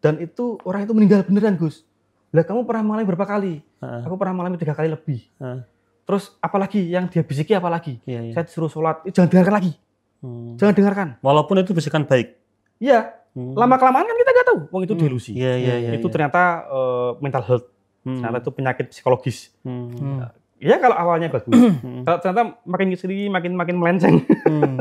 Dan itu orang itu meninggal beneran Gus. Lah kamu pernah mengalami berapa kali? Aku pernah mengalami 3 kali lebih. Terus apalagi yang dia bisiki apalagi? Saya disuruh sholat, jangan dengarkan lagi. Jangan dengarkan.
Walaupun itu bisikan baik.
Iya. Lama-kelamaan kan kita nggak tahu. Wong itu delusi. Itu ternyata mental health. Ternyata itu penyakit psikologis. Ya kalau awalnya bagus. Kalau ternyata makin kesini makin melenceng.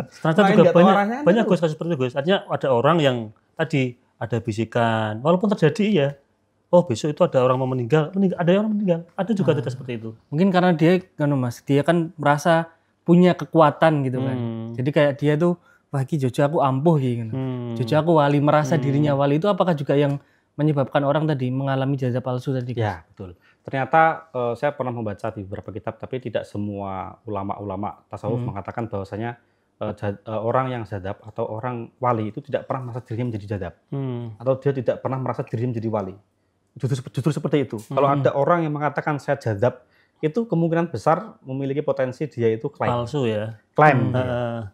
Ternyata juga banyak Gus kasus seperti itu Gus. Artinya ada orang yang tadi ada bisikan. Walaupun terjadi ya. Oh besok itu ada orang mau meninggal. Ada orang meninggal. Ada juga tidak seperti itu.
Mungkin karena dia kan merasa punya kekuatan gitu kan. Jadi kayak dia tuh wah iki jojo aku ampuh gitu. Jojo aku wali, merasa dirinya wali. Itu apakah juga yang menyebabkan orang tadi mengalami jadab palsu tadi?
Ya, betul. Ternyata saya pernah membaca di beberapa kitab tapi tidak semua ulama-ulama tasawuf mengatakan bahwasanya orang yang jadab atau orang wali itu tidak pernah merasa dirinya menjadi jadab. Atau dia tidak pernah merasa dirinya menjadi wali. justru seperti itu. Kalau ada orang yang mengatakan saya jadab, itu kemungkinan besar memiliki potensi dia itu klaim.
Palsu ya.
Klaim,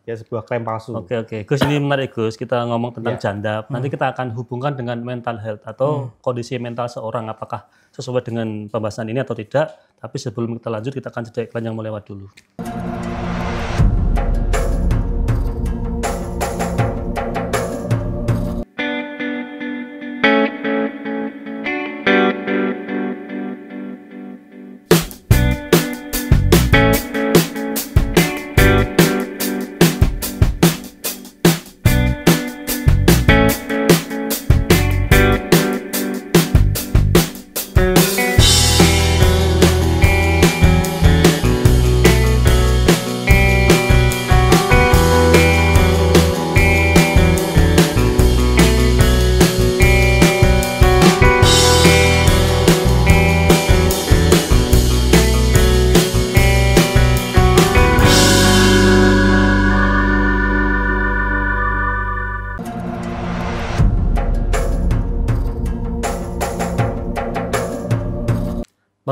ya sebuah klaim palsu.
Oke. Gus, ini menarik Gus. Kita ngomong tentang jandab. Nanti kita akan hubungkan dengan mental health atau kondisi mental seorang. Apakah sesuai dengan pembahasan ini atau tidak. Tapi sebelum kita lanjut, kita akan jeda iklan yang melewat dulu.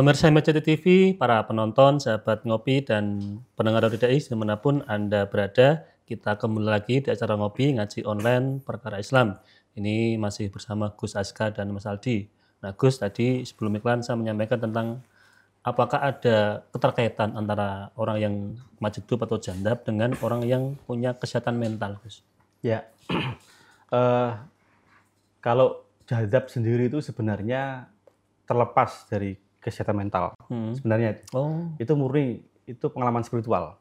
Pemirsa MCT TV, para penonton, sahabat ngopi, dan pendengar RDI dimanapun Anda berada, kita kembali lagi di acara ngopi ngaji online perkara Islam. Ini masih bersama Gus Aska dan Mas Aldi. Nah Gus, tadi sebelum iklan saya menyampaikan tentang apakah ada keterkaitan antara orang yang majdub atau jandab dengan orang yang punya kesehatan mental, Gus?
Ya, kalau jadab sendiri itu sebenarnya terlepas dari kesehatan mental. Sebenarnya itu murni, itu pengalaman spiritual.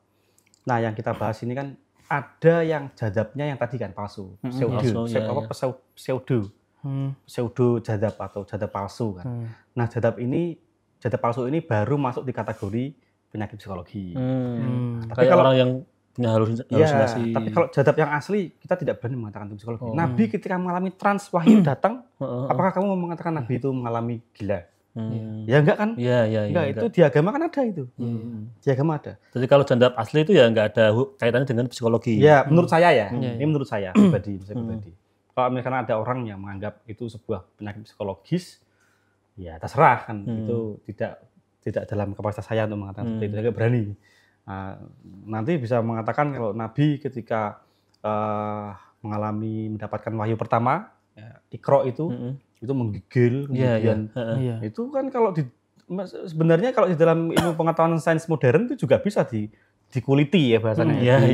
Nah, yang kita bahas ini kan ada yang jadabnya yang tadi kan palsu, pseudo jadab atau jadab palsu kan. Nah, jadab palsu ini baru masuk di kategori penyakit psikologi.
Tapi kalau orang yang punya halusinasi.
Tapi kalau jadab yang asli kita tidak berani mengatakan itu psikologi. Nabi ketika mengalami trans wahyu datang, apakah kamu mau mengatakan Nabi itu mengalami gila? Ya enggak kan? Enggak, itu di agama kan ada itu. Di agama ada.
Jadi kalau jandab asli itu ya enggak ada kaitannya dengan psikologi.
Ya, menurut saya ya. Ini menurut saya pribadi, Kalau misalkan ada orang yang menganggap itu sebuah penyakit psikologis, ya terserah kan. Itu tidak dalam kapasitas saya untuk mengatakan seperti itu. Saya enggak berani. Nanti bisa mengatakan kalau Nabi ketika mendapatkan wahyu pertama, Iqra itu menggigil, kemudian itu kan sebenarnya kalau di dalam ilmu pengetahuan sains modern itu juga bisa dikuliti ya bahasanya.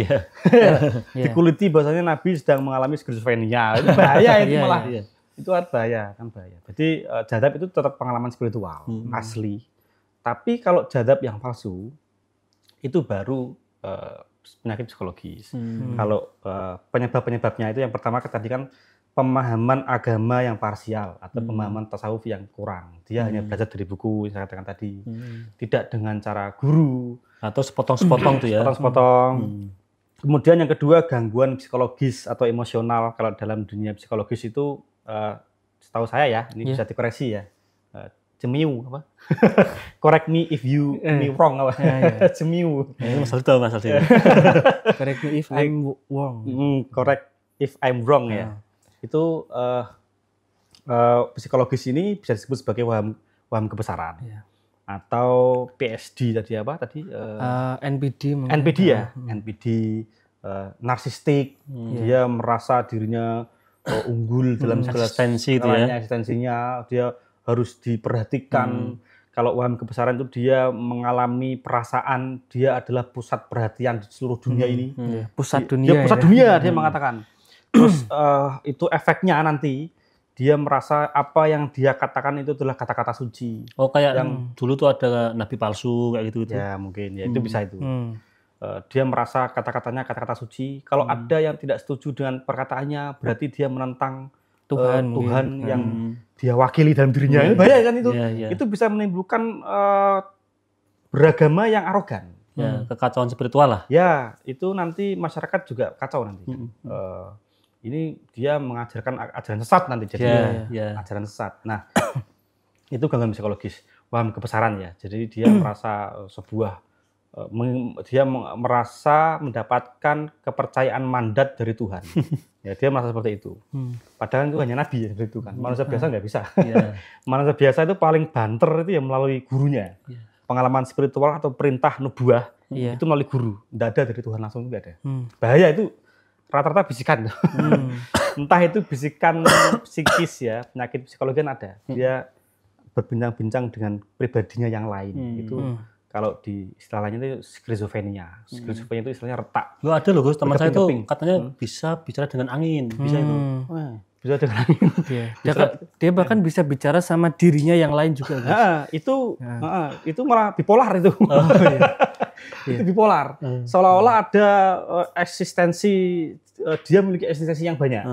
Dikuliti bahasanya Nabi sedang mengalami skizofrenia. Itu bahaya itu malah. Itu bahaya. Jadi jadab itu tetap pengalaman spiritual asli. Tapi kalau jadab yang palsu itu baru penyakit psikologis. Kalau penyebab-penyebabnya itu yang pertama tadi kan pemahaman agama yang parsial atau pemahaman tasawuf yang kurang. Dia hanya belajar dari buku yang saya katakan tadi. Tidak dengan cara guru.
Atau sepotong-sepotong tuh ya.
Sepotong-sepotong. Kemudian yang kedua gangguan psikologis atau emosional. Kalau dalam dunia psikologis itu setahu saya ya, ini bisa dikoreksi ya. Cemiu apa? Correct me if you me wrong apa? Cemiu.
Masalah.
Correct me if I'm wrong.
Correct if I'm wrong ya. Itu psikologis ini bisa disebut sebagai waham kebesaran atau PSD tadi apa tadi
NPD mungkin.
NPD ya NPD narsistik. Dia merasa dirinya unggul dalam segala eksistensinya, dia harus diperhatikan. Kalau waham kebesaran itu dia mengalami perasaan dia adalah pusat perhatian di seluruh dunia ini.
Pusat dunia.
Dia pusat dunia dia mengatakan. Terus itu efeknya nanti dia merasa apa yang dia katakan itu adalah kata-kata suci.
Oh kayak yang dulu tuh ada nabi palsu kayak gitu.
Ya mungkin ya itu bisa itu. Dia merasa kata-katanya kata-kata suci. Kalau ada yang tidak setuju dengan perkataannya berarti dia menentang Tuhan yang dia wakili dalam dirinya. Bahaya kan itu. Itu bisa menimbulkan beragama yang arogan.
Kekacauan spiritual lah.
Ya, itu nanti masyarakat juga kacau nanti. Ini dia mengajarkan ajaran sesat nanti jadi ajaran sesat. Nah, itu gangguan psikologis, waham kebesaran ya. Jadi dia merasa sebuah merasa mendapatkan kepercayaan mandat dari Tuhan. Ya, dia merasa seperti itu. Padahal itu hanya nabi ya, seperti itu kan. Manusia biasa nggak bisa.
Iya.
Manusia biasa itu paling banter itu ya melalui gurunya. Pengalaman spiritual atau perintah nubuah itu melalui guru. Nggak ada dari Tuhan langsung, nggak ada. Bahaya itu rata-rata bisikan. Entah itu bisikan psikis ya, penyakit psikologi kan ada. Dia berbincang-bincang dengan pribadinya yang lain. Itu kalau di istilahnya itu skizofrenia. Skizofrenia itu istilahnya retak.
Lo ada loh Gus, teman saya itu
Berkeping-keping.
katanya bisa bicara dengan angin, bisa itu.
Wah, bisa dengan angin.
Dia bahkan bisa bicara sama dirinya yang lain juga. Gus.
Itu malah bipolar itu. Itu bipolar. Seolah-olah ada eksistensi, dia memiliki eksistensi yang banyak.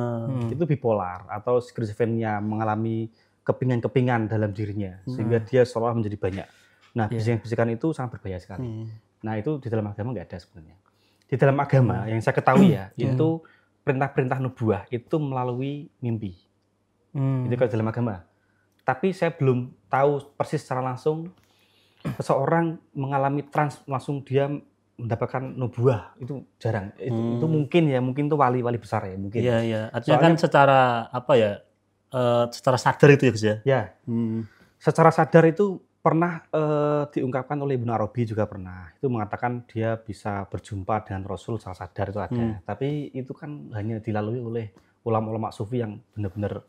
Itu bipolar atau skizofrenia, mengalami kepingan-kepingan dalam dirinya sehingga dia seolah menjadi banyak. Nah, bisikan-bisikan itu sangat berbahaya sekali. Nah, itu di dalam agama nggak ada sebenarnya. Di dalam agama yang saya ketahui ya, itu perintah-perintah nubuah itu melalui mimpi. Itu kalau dalam agama. Tapi saya belum tahu persis secara langsung seseorang mengalami trans langsung dia mendapatkan nubuah, itu jarang. Itu mungkin itu wali-wali besar ya mungkin.
Iya, iya. Artinya kan secara apa ya? Secara sadar itu ya Gus ya.
Ya. Secara sadar itu pernah diungkapkan oleh Ibnu Arabi juga pernah. Itu mengatakan dia bisa berjumpa dengan Rasul secara sadar itu ada. Tapi itu kan hanya dilalui oleh ulama-ulama sufi yang benar-benar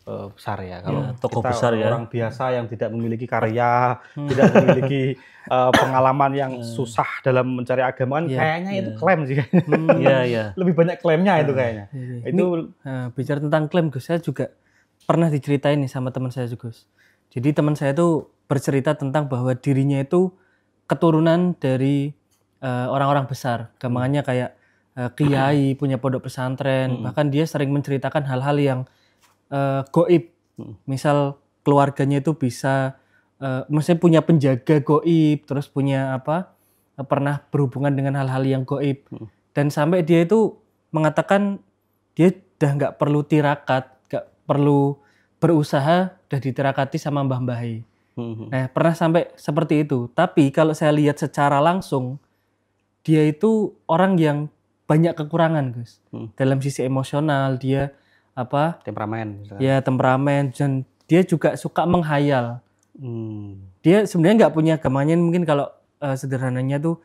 besar ya. Kalau
tokoh
kita
besar ya.
orang biasa yang tidak memiliki karya, tidak memiliki pengalaman yang susah dalam mencari agama kan kayaknya itu klaim sih.
Iya, iya.
Lebih banyak klaimnya itu kayaknya. Itu
bicara tentang klaim Gus, saya juga pernah diceritain nih sama teman saya Gus. Jadi teman saya itu bercerita tentang bahwa dirinya itu keturunan dari orang-orang besar. Gampangannya kayak kiai, punya pondok pesantren. Bahkan dia sering menceritakan hal-hal yang goib. Misal keluarganya itu bisa, maksudnya punya penjaga goib, terus punya pernah berhubungan dengan hal-hal yang goib. Dan sampai dia itu mengatakan dia udah nggak perlu tirakat, nggak perlu berusaha, udah ditirakati sama mbah-mbahe. Nah, pernah sampai seperti itu. Tapi kalau saya lihat secara langsung, dia itu orang yang banyak kekurangan, Gus. Dalam sisi emosional, dia
temperamen. Misalnya.
Ya, temperamen, dan dia juga suka menghayal. Dia sebenarnya nggak punya gamanya, mungkin kalau sederhananya tuh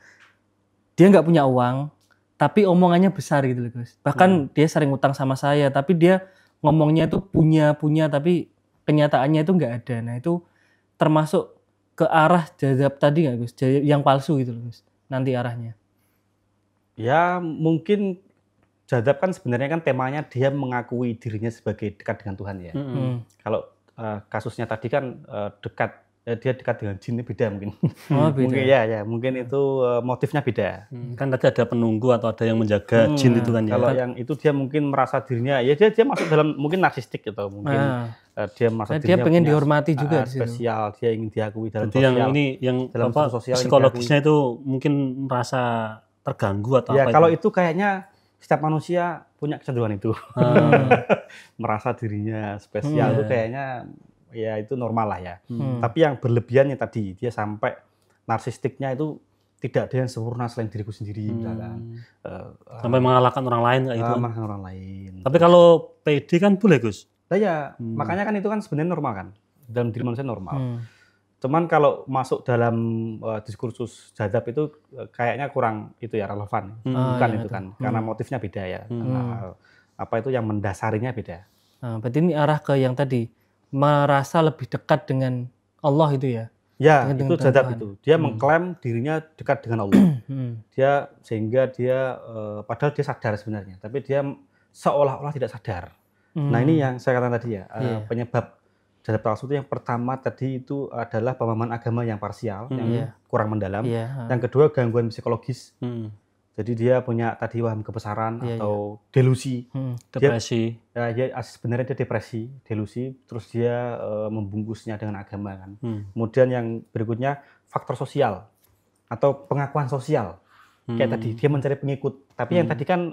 dia nggak punya uang, tapi omongannya besar gitu loh, Gus. Bahkan dia sering utang sama saya, tapi dia ngomongnya tuh punya, tapi kenyataannya itu nggak ada. Nah, itu termasuk ke arah jazab tadi nggak Gus? Yang palsu gitu loh Gus, nanti arahnya.
Ya mungkin jazab kan sebenarnya kan temanya dia mengakui dirinya sebagai dekat dengan Tuhan ya. Kalau kasusnya tadi kan dia dekat dengan jin, ini beda mungkin.
Oh, beda.
Mungkin mungkin itu motifnya beda.
Kan tadi ada penunggu atau ada yang menjaga jin itu kan ya.
Kalau yang itu dia mungkin merasa dirinya ya dia masuk dalam mungkin narsistik atau mungkin dia merasa
dia pengen dihormati juga
spesial, dia ingin diakui dalam
sosial.
Yang
ini yang
dalam sosial
psikologisnya itu mungkin merasa terganggu atau
ya, kalau itu kayaknya setiap manusia punya kecenderungan itu. Merasa dirinya spesial itu kayaknya ya itu normal lah ya. Tapi yang berlebihannya tadi dia sampai narsistiknya itu tidak ada yang sempurna selain diriku sendiri misalkan.
Sampai mengalahkan orang lain kayak gitu.
Mengalahkan orang lain.
Tapi kalau PD kan boleh Gus.
Nah, ya, makanya kan itu kan sebenarnya normal kan. Dalam diri manusia normal. Cuman kalau masuk dalam diskursus jazab itu kayaknya kurang itu ya relevan. Bukan itu kan. Karena motifnya beda ya. Apa itu yang mendasarinya beda.
Berarti ini arah ke yang tadi merasa lebih dekat dengan Allah itu ya?
Ya, itu jazab itu. Dia mengklaim dirinya dekat dengan Allah. Dia sehingga dia padahal dia sadar sebenarnya, tapi dia seolah-olah tidak sadar. Nah, ini yang saya katakan tadi ya, penyebab jazab palsu itu yang pertama tadi itu adalah pemahaman agama yang parsial, yang kurang mendalam. Yang kedua gangguan psikologis. Jadi dia punya tadi waham kebesaran atau delusi,
depresi.
Dia sebenarnya dia depresi, delusi, terus dia membungkusnya dengan agama kan. Kemudian yang berikutnya faktor sosial atau pengakuan sosial. Kayak tadi dia mencari pengikut, tapi yang tadi kan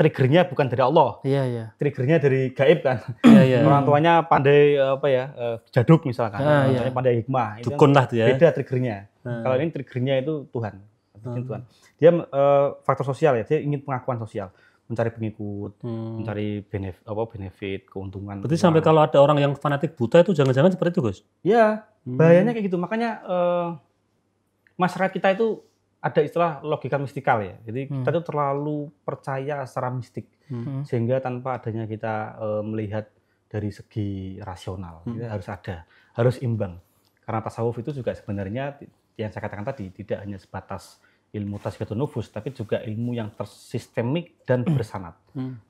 triggernya bukan dari Allah,
Iya, iya.
triggernya dari gaib kan.
Iya, iya.
Orang tuanya pandai jaduk misalkan,
Ah,
orang
iya.
tuanya pandai hikmah, itu
Dukun lah tuh ya.
beda triggernya. Kalau ini triggernya itu Tuhan. Tuhan. Dia faktor sosial ya, dia ingin pengakuan sosial, mencari pengikut, mencari benefit, keuntungan.
Berarti sampai kalau ada orang yang fanatik buta itu jangan-jangan seperti itu, Gus?
Ya, bahayanya kayak gitu. Makanya masyarakat kita itu ada istilah logika mistikal ya. Jadi kita itu terlalu percaya secara mistik, sehingga tanpa adanya kita melihat dari segi rasional, kita harus imbang. Karena tasawuf itu juga sebenarnya yang saya katakan tadi tidak hanya sebatas ilmu tazkiyatun nufus, tapi juga ilmu yang tersistemik dan bersanad.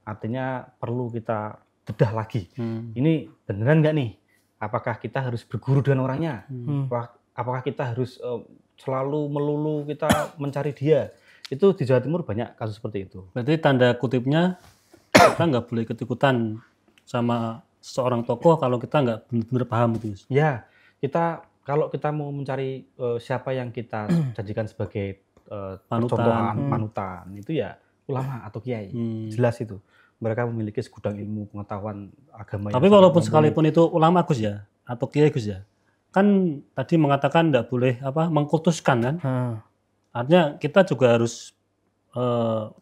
Artinya perlu kita bedah lagi. Ini beneran nggak nih? Apakah kita harus berguru dengan orangnya? Apakah kita harus selalu melulu kita mencari dia? Itu di Jawa Timur banyak kasus seperti itu.
Berarti tanda kutipnya kita nggak boleh ikut-ikutan sama seorang tokoh kalau kita nggak benar-benar paham itu, Gus.
Ya, kalau kita mau mencari siapa yang kita jadikan sebagai panutan, itu ya ulama atau kiai. Jelas itu. Mereka memiliki segudang ilmu pengetahuan agama.
Tapi walaupun sekalipun itu ulama, Gus ya, atau kiai, Gus ya, kan tadi mengatakan nggak boleh mengkultuskan kan? Artinya kita juga harus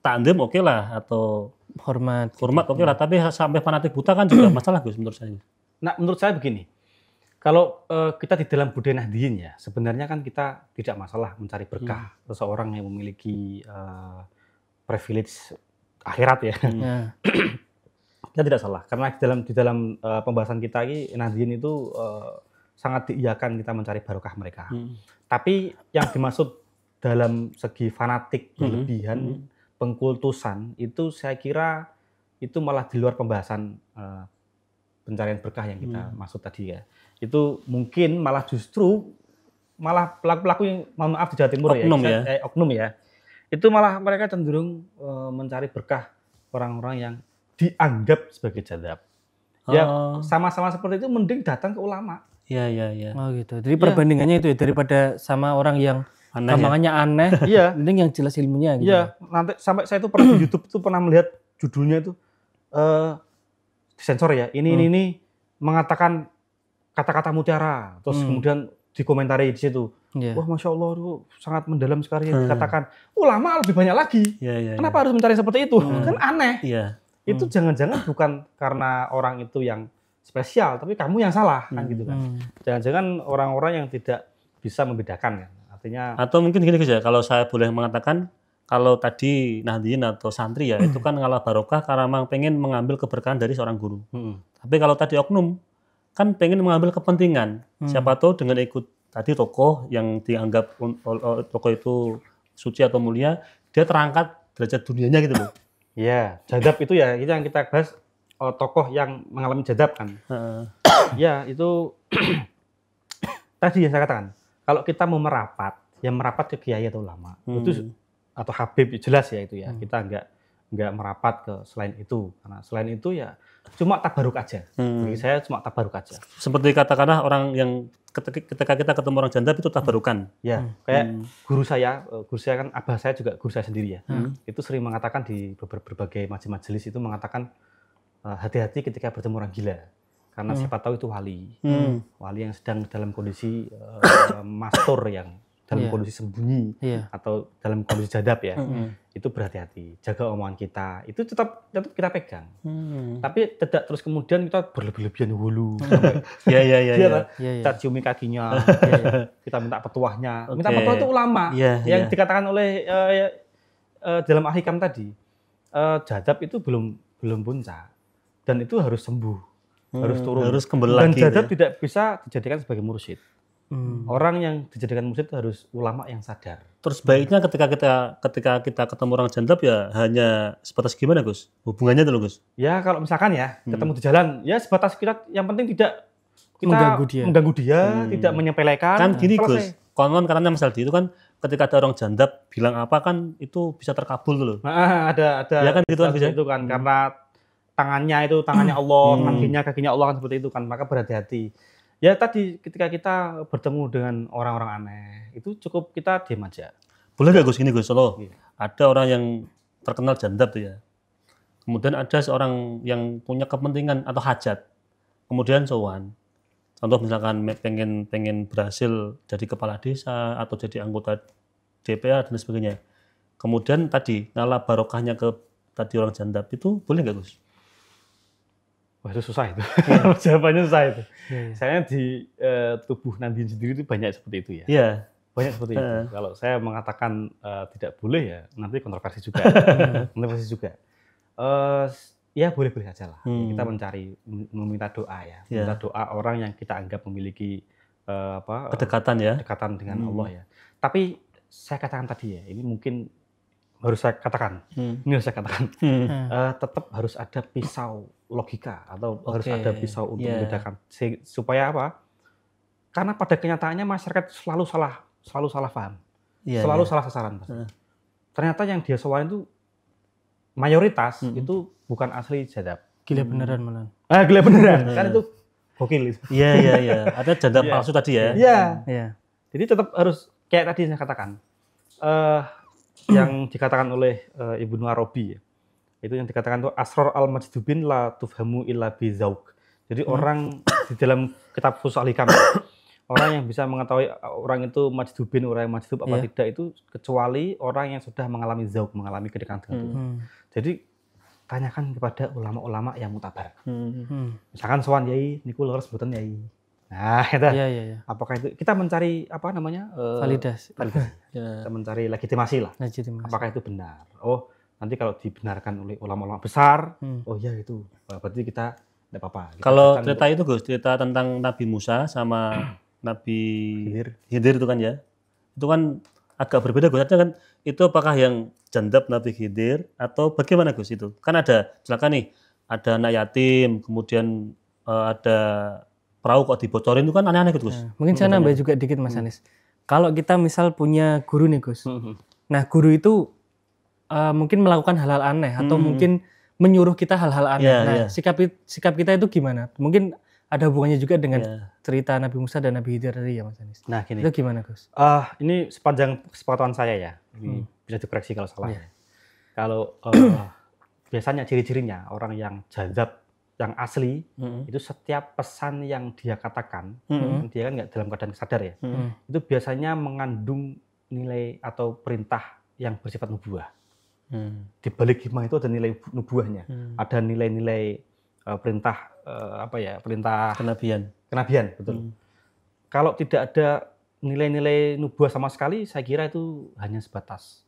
takdim oke lah, atau
Hormat
oke lah, tapi sampai fanatik buta kan juga masalah, Gus, menurut saya.
Nah, menurut saya begini, kalau kita di dalam budaya Nahdliyin ya, sebenarnya kan kita tidak masalah mencari berkah seseorang yang memiliki privilege akhirat ya. Kita tidak salah, karena di dalam pembahasan kita ini Nahdliyin itu sangat diiyakan kita mencari barokah mereka. Tapi yang dimaksud dalam segi fanatik, berlebihan, pengkultusan, itu saya kira itu malah di luar pembahasan pencarian berkah yang kita maksud tadi ya. Itu mungkin malah justru pelaku-pelaku yang mohon maaf di Jawa Timur oknum ya. Itu malah mereka cenderung mencari berkah orang-orang yang dianggap sebagai jadab. Ya sama-sama seperti itu mending datang ke ulama.
Iya.
Oh gitu. Jadi perbandingannya itu ya, daripada sama orang yang gampangannya aneh, mending yang jelas ilmunya gitu.
Iya, nanti sampai saya itu pernah di YouTube itu pernah melihat judulnya itu disensor ya. Ini mengatakan kata-kata mutiara, terus kemudian dikomentari di situ. Wah, Masya Allah, itu sangat mendalam sekali yang dikatakan. Ulama lebih banyak lagi. Kenapa harus mencari seperti itu? Kan aneh. Itu jangan-jangan bukan karena orang itu yang spesial, tapi kamu yang salah kan gitu kan. Jangan-jangan orang-orang yang tidak bisa membedakan kan. Artinya
atau mungkin gini, Gus ya, kalau saya boleh mengatakan, kalau tadi Nahdliyin atau santri ya, itu kan ngalah barokah karena memang pengen mengambil keberkahan dari seorang guru. Tapi kalau tadi oknum kan pengen mengambil kepentingan. Siapa tahu dengan ikut tadi tokoh yang dianggap tokoh itu suci atau mulia, dia terangkat derajat dunianya gitu loh.
Iya, jadab itu ya, itu yang kita bahas, tokoh yang mengalami jadab kan. Ya, itu tadi yang saya katakan. Kalau kita mau merapat, ya merapat ke kiai atau ulama. Itu atau habib, jelas ya itu ya. Kita enggak merapat ke selain itu. Karena selain itu ya cuma tabaruk aja. Bagi saya cuma tabaruk aja.
Seperti katakanlah orang yang ketika kita ketemu orang jadab itu tabarukan.
Ya, kayak guru saya kan abah saya juga guru saya sendiri ya. Itu sering mengatakan di berbagai majelis itu mengatakan hati-hati ketika bertemu orang gila. Karena siapa tahu itu wali. Wali yang sedang dalam kondisi mastur, yang dalam kondisi sembunyi atau dalam kondisi jadab ya. Itu berhati-hati, jaga omongan kita. Itu tetap kita pegang. Tapi tidak terus kemudian kita berlebihan hulu. Kita ciumi kakinya, kita minta petuahnya. Minta petuah itu ulama. Yang dikatakan oleh dalam ahikam tadi, jadab itu belum puncak. Dan itu harus sembuh. Harus turun,
harus kembali
dan
lagi.
jadab tidak bisa dijadikan sebagai mursyid. Orang yang dijadikan mursyid harus ulama yang sadar.
Terus baiknya ketika kita ketemu orang jadab ya hanya sebatas gimana, Gus? Hubungannya dulu, Gus.
Ya kalau misalkan ya ketemu di jalan, ya sebatas kita, yang penting tidak kita mengganggu dia, tidak menyepelekan.
Kan gini,
selesai.
Gus. Konon katanya Mas Aldi itu kan ketika ada orang jadab bilang apa kan itu bisa terkabul loh.
Nah, ada
ya kan gitu kan, bisa
itu kan karena tangannya Allah, kakinya Allah kan seperti itu kan, maka berhati-hati. Ya tadi ketika kita bertemu dengan orang-orang aneh, itu cukup kita diam aja.
Boleh nggak, Gus, gini, Gus, ada orang yang terkenal jadab tuh ya. kemudian ada seorang yang punya kepentingan atau hajat, kemudian sowan. Contoh misalkan pengen berhasil jadi kepala desa atau jadi anggota DPR dan sebagainya. Kemudian tadi ngalah barokahnya ke tadi orang jandab itu boleh nggak Gus?
Wah itu susah itu. Jawabannya susah itu. Saya di tubuh Nabi sendiri itu banyak seperti itu ya.
Iya.
Banyak seperti itu. Kalau saya mengatakan tidak boleh ya nanti kontroversi juga. Kontroversi juga. Ya boleh-boleh saja lah. Kita meminta doa ya. Meminta doa orang yang kita anggap memiliki kedekatan dengan Allah ya. Tapi saya katakan tadi ya, ini mungkin harus saya katakan. Ini harus saya katakan. Tetap harus ada pisau logika atau harus ada pisau untuk membedakan supaya apa? Karena pada kenyataannya masyarakat selalu salah paham. Selalu salah sasaran. Ternyata yang dia sowan itu mayoritas itu bukan asli jadab.
Gila beneran malah.
Gila beneran. Kan itu gokil itu.
Iya. Ada jadab palsu tadi ya.
Iya. Jadi tetap harus kayak tadi saya katakan. Yang dikatakan oleh Ibnu Arabi ya. Itu yang dikatakan itu asrar al-majdubin la tufhamu illa bizauq. Jadi orang di dalam kitab Fusus al-Hikam orang yang bisa mengetahui orang itu majdubin, orang yang majdub apa tidak itu kecuali orang yang sudah mengalami zauq, mengalami kedekatan dengan Tuhan. Jadi tanyakan kepada ulama-ulama yang mutabar. Misalkan sowan yai niku leres mboten yai. Nah, itu.
Iya.
Apakah itu kita mencari apa namanya?
Validasi.
Kita mencari legitimasi lah. Apakah itu benar? Oh, nanti kalau dibenarkan oleh ulama-ulama besar, oh ya itu. Berarti kita tidak apa-apa.
Kalau cerita itu Gus, cerita tentang Nabi Musa sama Nabi Khidir itu kan ya. Itu kan agak berbeda Gus. Kan itu apakah yang jandab Nabi Khidir atau bagaimana Gus itu? Kan ada, misalkan nih, ada anak yatim, kemudian ada perahu kok dibocorin itu kan aneh-aneh Gus.
Mungkin saya nambah juga dikit Mas Anis. Kalau kita misal punya guru nih Gus. Nah guru itu mungkin melakukan hal-hal aneh atau mungkin menyuruh kita hal-hal aneh. Sikap kita itu gimana? Mungkin ada hubungannya juga dengan cerita Nabi Musa dan Nabi Khidir tadi ya Mas Anis.
Nah gini.
Itu gimana Gus?
Ini sepanjang kesepakatan saya ya. Ini bisa dikoreksi kalau salah. Kalau biasanya ciri-cirinya orang yang jazab yang asli itu setiap pesan yang dia katakan, dia kan nggak dalam keadaan sadar ya, itu biasanya mengandung nilai atau perintah yang bersifat nubuah. Di balik hikmah itu ada nilai nubuahnya, ada nilai-nilai perintah perintah kenabian, betul. Kalau tidak ada nilai-nilai nubuah sama sekali, saya kira itu hanya sebatas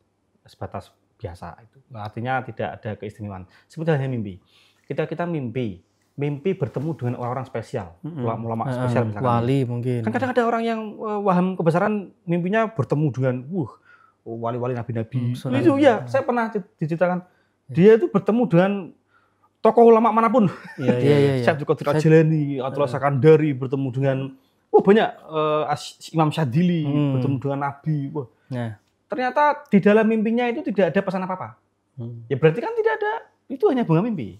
biasa itu. Artinya tidak ada keistimewaan. Seperti halnya mimpi. Kita mimpi bertemu dengan orang-orang spesial, ulama spesial misalkan.
Wali mungkin.
Kan kadang ada orang yang waham kebesaran mimpinya bertemu dengan wali-wali nabi-nabi. Itu ya, saya pernah diceritakan. Dia itu bertemu dengan tokoh ulama manapun. Syekh Abdul Qadir Al-Jilani, Atullah Sakandari bertemu dengan banyak Imam Syadili bertemu dengan nabi. Ternyata di dalam mimpinya itu tidak ada pesan apa-apa. Ya berarti kan tidak ada, itu hanya bunga mimpi.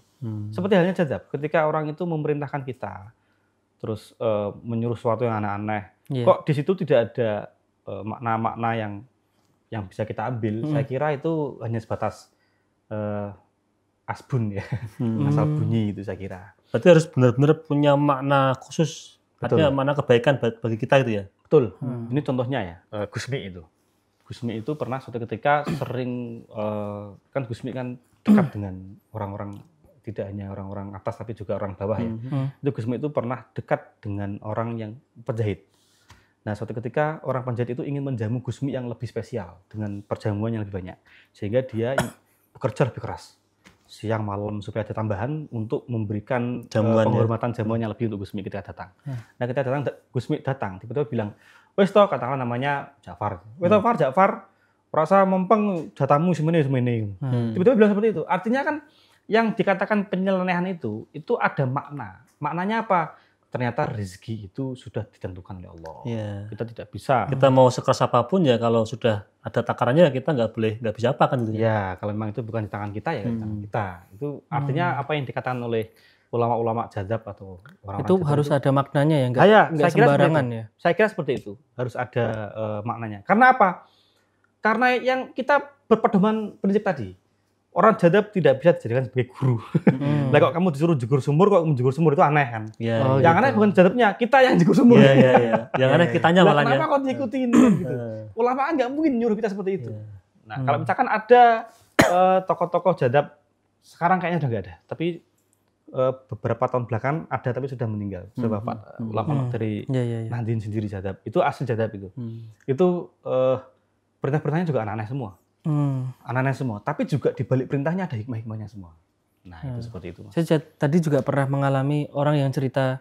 Seperti halnya jazab, ketika orang itu memerintahkan kita, terus menyuruh sesuatu yang aneh-aneh, kok di situ tidak ada makna-makna yang bisa kita ambil. Saya kira itu hanya sebatas asbun ya, asal bunyi itu saya kira.
Berarti harus benar-benar punya makna khusus, ada makna kebaikan bagi kita itu ya?
Betul. Ini contohnya ya, Gusmi itu. Gusmi itu pernah suatu ketika sering, kan Gusmi kan dekat dengan orang-orang, tidak hanya orang-orang atas tapi juga orang bawah ya. Itu Gusmi itu pernah dekat dengan orang yang penjahit. Nah suatu ketika orang penjahit itu ingin menjamu Gusmi yang lebih spesial dengan perjamuan yang lebih banyak. Sehingga dia bekerja lebih keras. Siang malam supaya ada tambahan untuk memberikan penghormatan jamuan yang lebih untuk Gusmi ketika datang. Nah ketika datang, Gusmi datang, tiba-tiba bilang, wes toh katakanlah namanya Ja'far. Wes toh Ja'far, rasa mempeng jatamu semene. Tiba-tiba bilang seperti itu. Artinya kan yang dikatakan penyelenehan itu ada makna. Maknanya apa? Ternyata rezeki itu sudah ditentukan oleh Allah. Kita tidak bisa.
Kita mau sekeras apapun ya kalau sudah ada takarannya kita nggak bisa apa kan gitu.
Ya kalau memang itu bukan di tangan kita ya di tangan kita. Itu artinya apa yang dikatakan oleh ulama-ulama jazab atau orang-orang
itu harus ada maknanya ya, nggak sembarangan ya.
Saya kira seperti itu, harus ada maknanya. Karena apa? Karena yang kita berpedoman prinsip tadi. orang jadab tidak bisa dijadikan sebagai guru. Lah kok kamu disuruh jegur sumur, kok menjegur sumur itu aneh kan?
Ya,
Yang aneh bukan jadabnya, kita yang jegur sumur.
Iya, iya, iya. Yang aneh kitanya
Lah,
malah ya.
kenapa kok diikutin gitu? Ulama kan nggak mungkin nyuruh kita seperti itu. Nah, kalau misalkan ada tokoh-tokoh jadab sekarang kayaknya udah nggak ada, tapi beberapa tahun belakang ada tapi sudah meninggal. Sudah wafat ulama dari Nahdien sendiri jadab. Itu asli jadab itu. Itu perintah-perintahnya juga aneh-aneh semua. Aneh-aneh semua, tapi juga di balik perintahnya ada hikmah-hikmahnya semua. Nah, itu seperti itu, Mas.
Saya tadi juga pernah mengalami orang yang cerita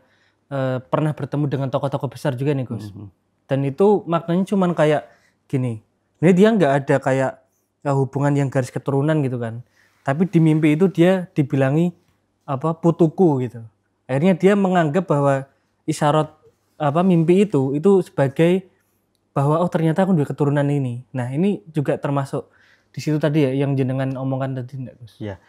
pernah bertemu dengan tokoh-tokoh besar juga nih, Gus. Dan itu maknanya cuman kayak gini. Ini dia nggak ada kayak hubungan yang garis keturunan gitu kan. Tapi di mimpi itu dia dibilangi putuku gitu. Akhirnya dia menganggap bahwa isyarat mimpi itu sebagai bahwa ternyata aku udah keturunan ini. Nah, ini juga termasuk di situ tadi ya yang jenengan omongkan tadi enggak, Gus?
Iya.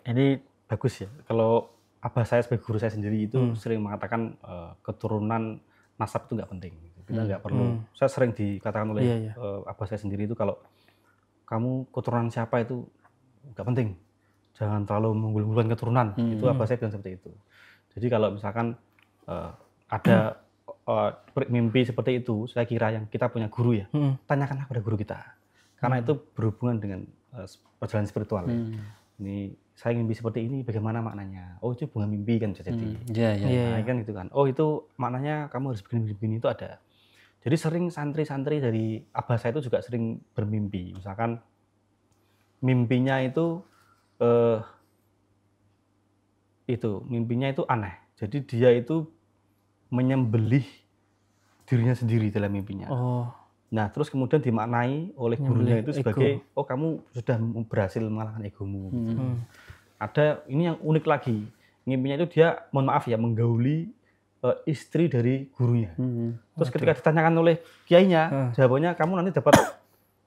Ini bagus ya. Kalau abah saya sebagai guru saya sendiri itu sering mengatakan keturunan nasab itu nggak penting. Kita nggak perlu. Saya sering dikatakan oleh abah saya sendiri itu kalau kamu keturunan siapa itu nggak penting. Jangan terlalu menggulung-gulungkan keturunan. Itu abah saya bilang seperti itu. Jadi kalau misalkan ada mimpi seperti itu, saya kira yang kita punya guru ya, tanyakanlah pada guru kita. Karena itu berhubungan dengan perjalanan spiritual. Ini saya mimpi seperti ini, bagaimana maknanya? Oh, itu bunga mimpi kan bisa jadi. Nah, kan gitu kan. Oh, itu maknanya kamu harus begini-begini itu ada. Jadi sering santri-santri dari abah saya itu juga sering bermimpi. Misalkan mimpinya itu mimpinya itu aneh. Jadi dia itu menyembelih dirinya sendiri dalam mimpinya. Nah, terus kemudian dimaknai oleh gurunya itu sebagai ego. Oh, kamu sudah berhasil mengalahkan egomu. Ada ini yang unik lagi. Mimpinya itu dia, mohon maaf ya, menggauli istri dari gurunya. Terus ketika ditanyakan oleh kiainya, jawabannya kamu nanti dapat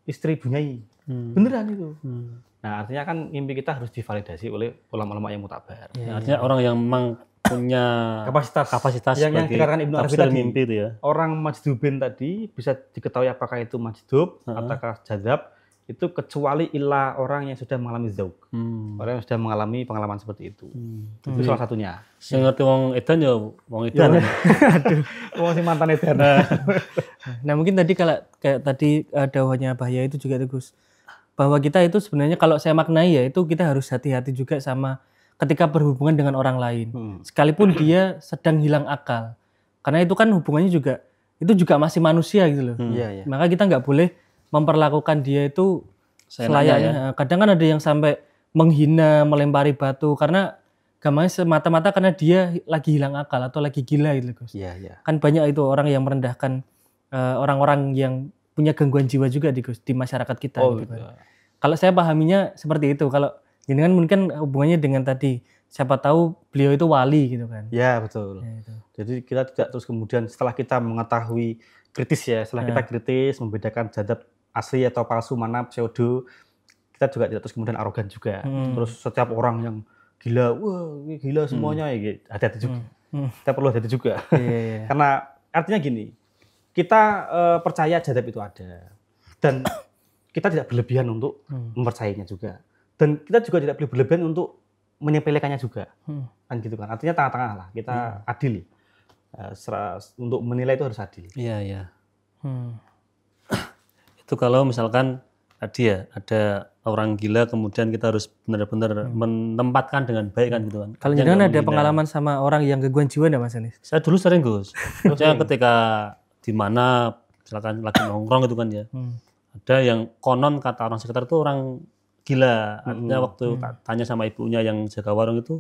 istri bunyai. Beneran itu. Nah, artinya kan mimpi kita harus divalidasi oleh ulama-ulama yang mutabar.
Artinya orang yang memang punya kapasitas
yang dikatakan Ibnu Arabi tadi,
mimpi itu ya.
Orang majdubin tadi bisa diketahui apakah itu majdub ataukah jadzab itu kecuali ilah orang yang sudah mengalami zauq. Orang yang sudah mengalami pengalaman seperti itu. Itu salah satunya.
Sing ngerti wong edan ya wong edan.
Aduh, wong sing mantan edan.
Nah, mungkin tadi kalau kayak tadi dawahnya Bahya itu juga Gus. Bahwa kita itu sebenarnya kalau saya maknai ya itu kita harus hati-hati juga sama ketika berhubungan dengan orang lain. Sekalipun dia sedang hilang akal. Karena itu kan hubungannya juga masih manusia gitu loh. Maka kita nggak boleh memperlakukan dia itu selayaknya. Ya. Kadang kan ada yang sampai menghina, melempari batu karena gampangnya semata-mata karena dia lagi hilang akal atau lagi gila gitu Gus. Kan banyak itu orang yang merendahkan orang-orang yang punya gangguan jiwa juga di masyarakat kita. Gitu kan. Kalau saya pahaminya seperti itu. Kalau ini kan mungkin hubungannya dengan tadi siapa tahu beliau itu wali gitu kan.
Ya betul. Ya, itu. Jadi kita tidak terus kemudian setelah kita mengetahui kritis ya, setelah kita kritis membedakan jadzab asli atau palsu mana pseudo, kita juga tidak terus kemudian arogan juga. Terus setiap orang yang gila, wah gila semuanya ya, hati-hati juga. Kita perlu hati-hati juga. Karena artinya gini, kita percaya jadzab itu ada dan kita tidak berlebihan untuk mempercayainya juga. Dan kita juga tidak boleh berlebihan untuk menyepelekannya juga. Kan gitu kan. Artinya tengah-tengah lah. Kita adil. Untuk menilai itu harus adil.
Iya. Itu kalau misalkan tadi ya ada orang gila kemudian kita harus benar-benar menempatkan dengan baik kan gitu kan.
Kalau jangan ada pengalaman sama orang yang gangguan jiwa enggak Mas Anis?
Saya dulu sering Gus. Saya ketika di mana misalkan lagi nongkrong gitu kan ya. Ada yang konon kata orang sekitar itu orang gila. Artinya waktu tanya sama ibunya yang jaga warung itu,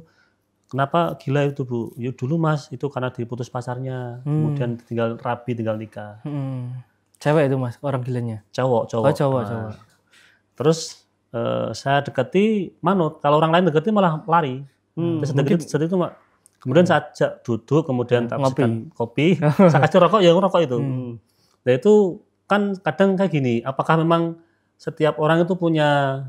kenapa gila itu Bu? Ya dulu Mas, itu karena diputus pacarnya, kemudian tinggal rabi, tinggal nikah.
Cewek itu Mas, orang gilanya?
Cowok.
Oh, cowok.
Terus saya dekati manut, kalau orang lain dekati malah lari. Terus dekati itu kemudian saya ajak duduk, kemudian tak berikan kopi, saya kasih rokok, ya ngerokok itu. Nah itu kan kadang kayak gini, apakah memang setiap orang itu punya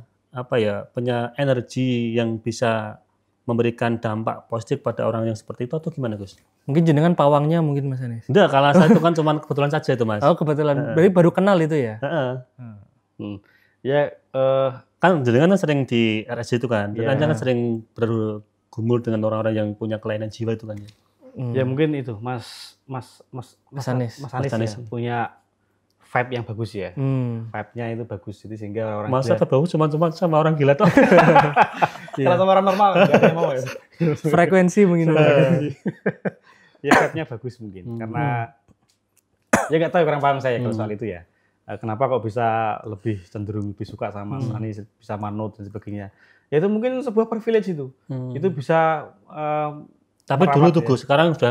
punya energi yang bisa memberikan dampak positif pada orang yang seperti itu atau gimana Gus?
Mungkin jenengan pawangnya mungkin Mas Anis?
Enggak, kalau saya itu kan cuma kebetulan saja itu Mas.
Oh kebetulan, berarti baru kenal itu ya?
Ya
kan jenengan kan sering di RSJ itu kan,
Iya.
kan sering bergumul dengan orang-orang yang punya kelainan jiwa itu kan ya.
Ya mungkin itu Mas
Anis.
Anis
Anis.
ya, punya vibe yang bagus ya.
Hmm.
Vibe-nya itu bagus, jadi sehingga orang
Masa
gila.
terbau cuma sama orang gila tuh.
Kalau sama orang normal nggak ada yang mau ya.
Frekuensi mungkin.
Ya vibe-nya bagus mungkin, karena ya nggak tahu, kurang paham saya kalau soal itu ya. Kenapa kok bisa lebih cenderung lebih suka sama Anis, bisa manut dan sebagainya. Ya itu mungkin sebuah privilege itu. Itu bisa
Tapi
merawat
dulu tuh
ya.
Gus, sekarang udah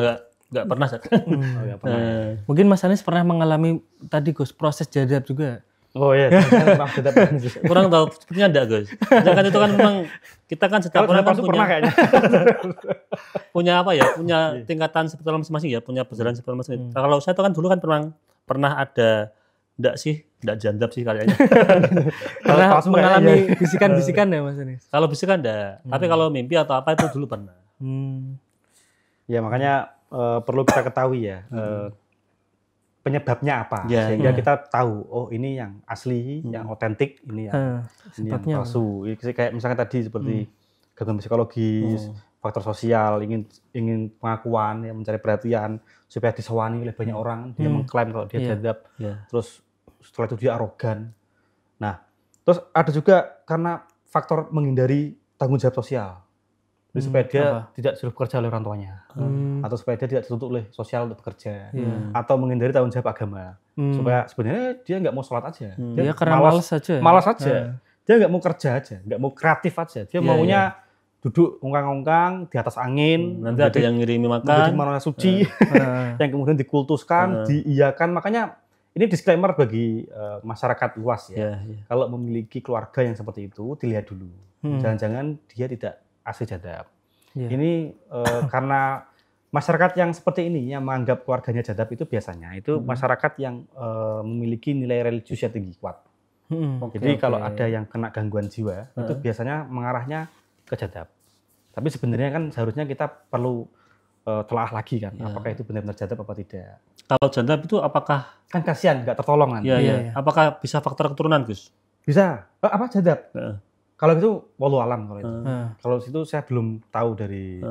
nggak pernah.
Oh, ya, pernah.
Mungkin Mas Anis pernah mengalami tadi Gus proses jadab juga.
Oh iya, pernah tetap Anis.
Kurang tahu, sepertinya enggak Gus. Jangan itu kan memang kita kan setiap
Kalau
orang kan
palsu pernah kayaknya.
punya apa ya, punya tingkatan spiritual masing-masing ya, punya perjalanan spiritual masing-masing. Kalau saya tuh kan dulu kan pernah ada, enggak jandab sih kayaknya.
Pernah
palsu
mengalami bisikan-bisikan ya Mas Anis?
Kalau bisa kan enggak, tapi kalau mimpi atau apa itu dulu pernah.
Ya makanya perlu kita ketahui ya penyebabnya apa,
Ya,
sehingga kita tahu oh ini yang asli, yang otentik, ini yang
sebabnya
palsu. Kayak misalnya tadi seperti gangguan psikologis, faktor sosial, ingin pengakuan, ya, mencari perhatian supaya disewani oleh banyak orang, dia mengklaim kalau dia jadab, terus setelah itu dia arogan. Nah, terus ada juga karena faktor menghindari tanggung jawab sosial. Jadi supaya dia tidak suruh bekerja oleh orang tuanya, atau supaya dia tidak dituntut oleh sosial untuk bekerja, atau menghindari tanggung jawab agama, supaya sebenarnya dia nggak mau sholat aja,
dia karena malas saja.
Malas aja, dia nggak mau kerja aja, nggak mau kreatif aja, dia maunya duduk ongkang-ongkang di atas angin,
Nanti ada yang ngirimi
menjadi
makan.
manusia suci, yang kemudian dikultuskan, diiyakan. Makanya ini disclaimer bagi masyarakat luas ya. Kalau memiliki keluarga yang seperti itu, dilihat dulu. Jangan-jangan dia tidak asli jadab. Ini karena masyarakat yang seperti ini yang menganggap keluarganya jadab itu biasanya itu masyarakat yang memiliki nilai religius yang tinggi kuat. Jadi kalau ada yang kena gangguan jiwa itu biasanya mengarahnya ke jadab. Tapi sebenarnya kan seharusnya kita perlu telaah lagi kan, apakah itu benar-benar jadab apa tidak.
Kalau jadab itu apakah
Kan kasihan nggak tertolong nanti.
Apakah bisa faktor keturunan Gus?
Bisa. Apa jadab? Kalau itu wallahu alam kalau itu. Kalau itu saya belum tahu dari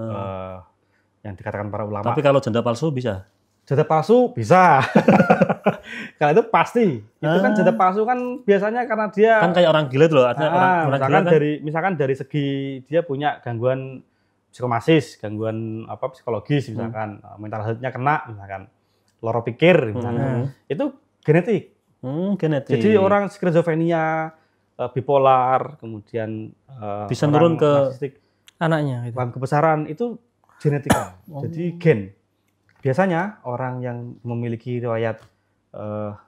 yang dikatakan para ulama.
Tapi kalau jadab palsu bisa?
Jadab palsu bisa. Kalau itu pasti. Itu kan jadab palsu kan biasanya karena dia
kan kayak orang gila itu loh. Artinya orang
misalkan
gila kan
misalkan dari segi dia punya gangguan psikomasis, gangguan psikologis misalkan, mental health-nya kena misalkan, loro pikir misalkan. Itu genetik.
Genetik.
Jadi orang skizofrenia, bipolar, kemudian
bisa turun ke
narsistik,
anaknya gitu.
paham kebesaran itu genetika. Jadi gen. Biasanya orang yang memiliki riwayat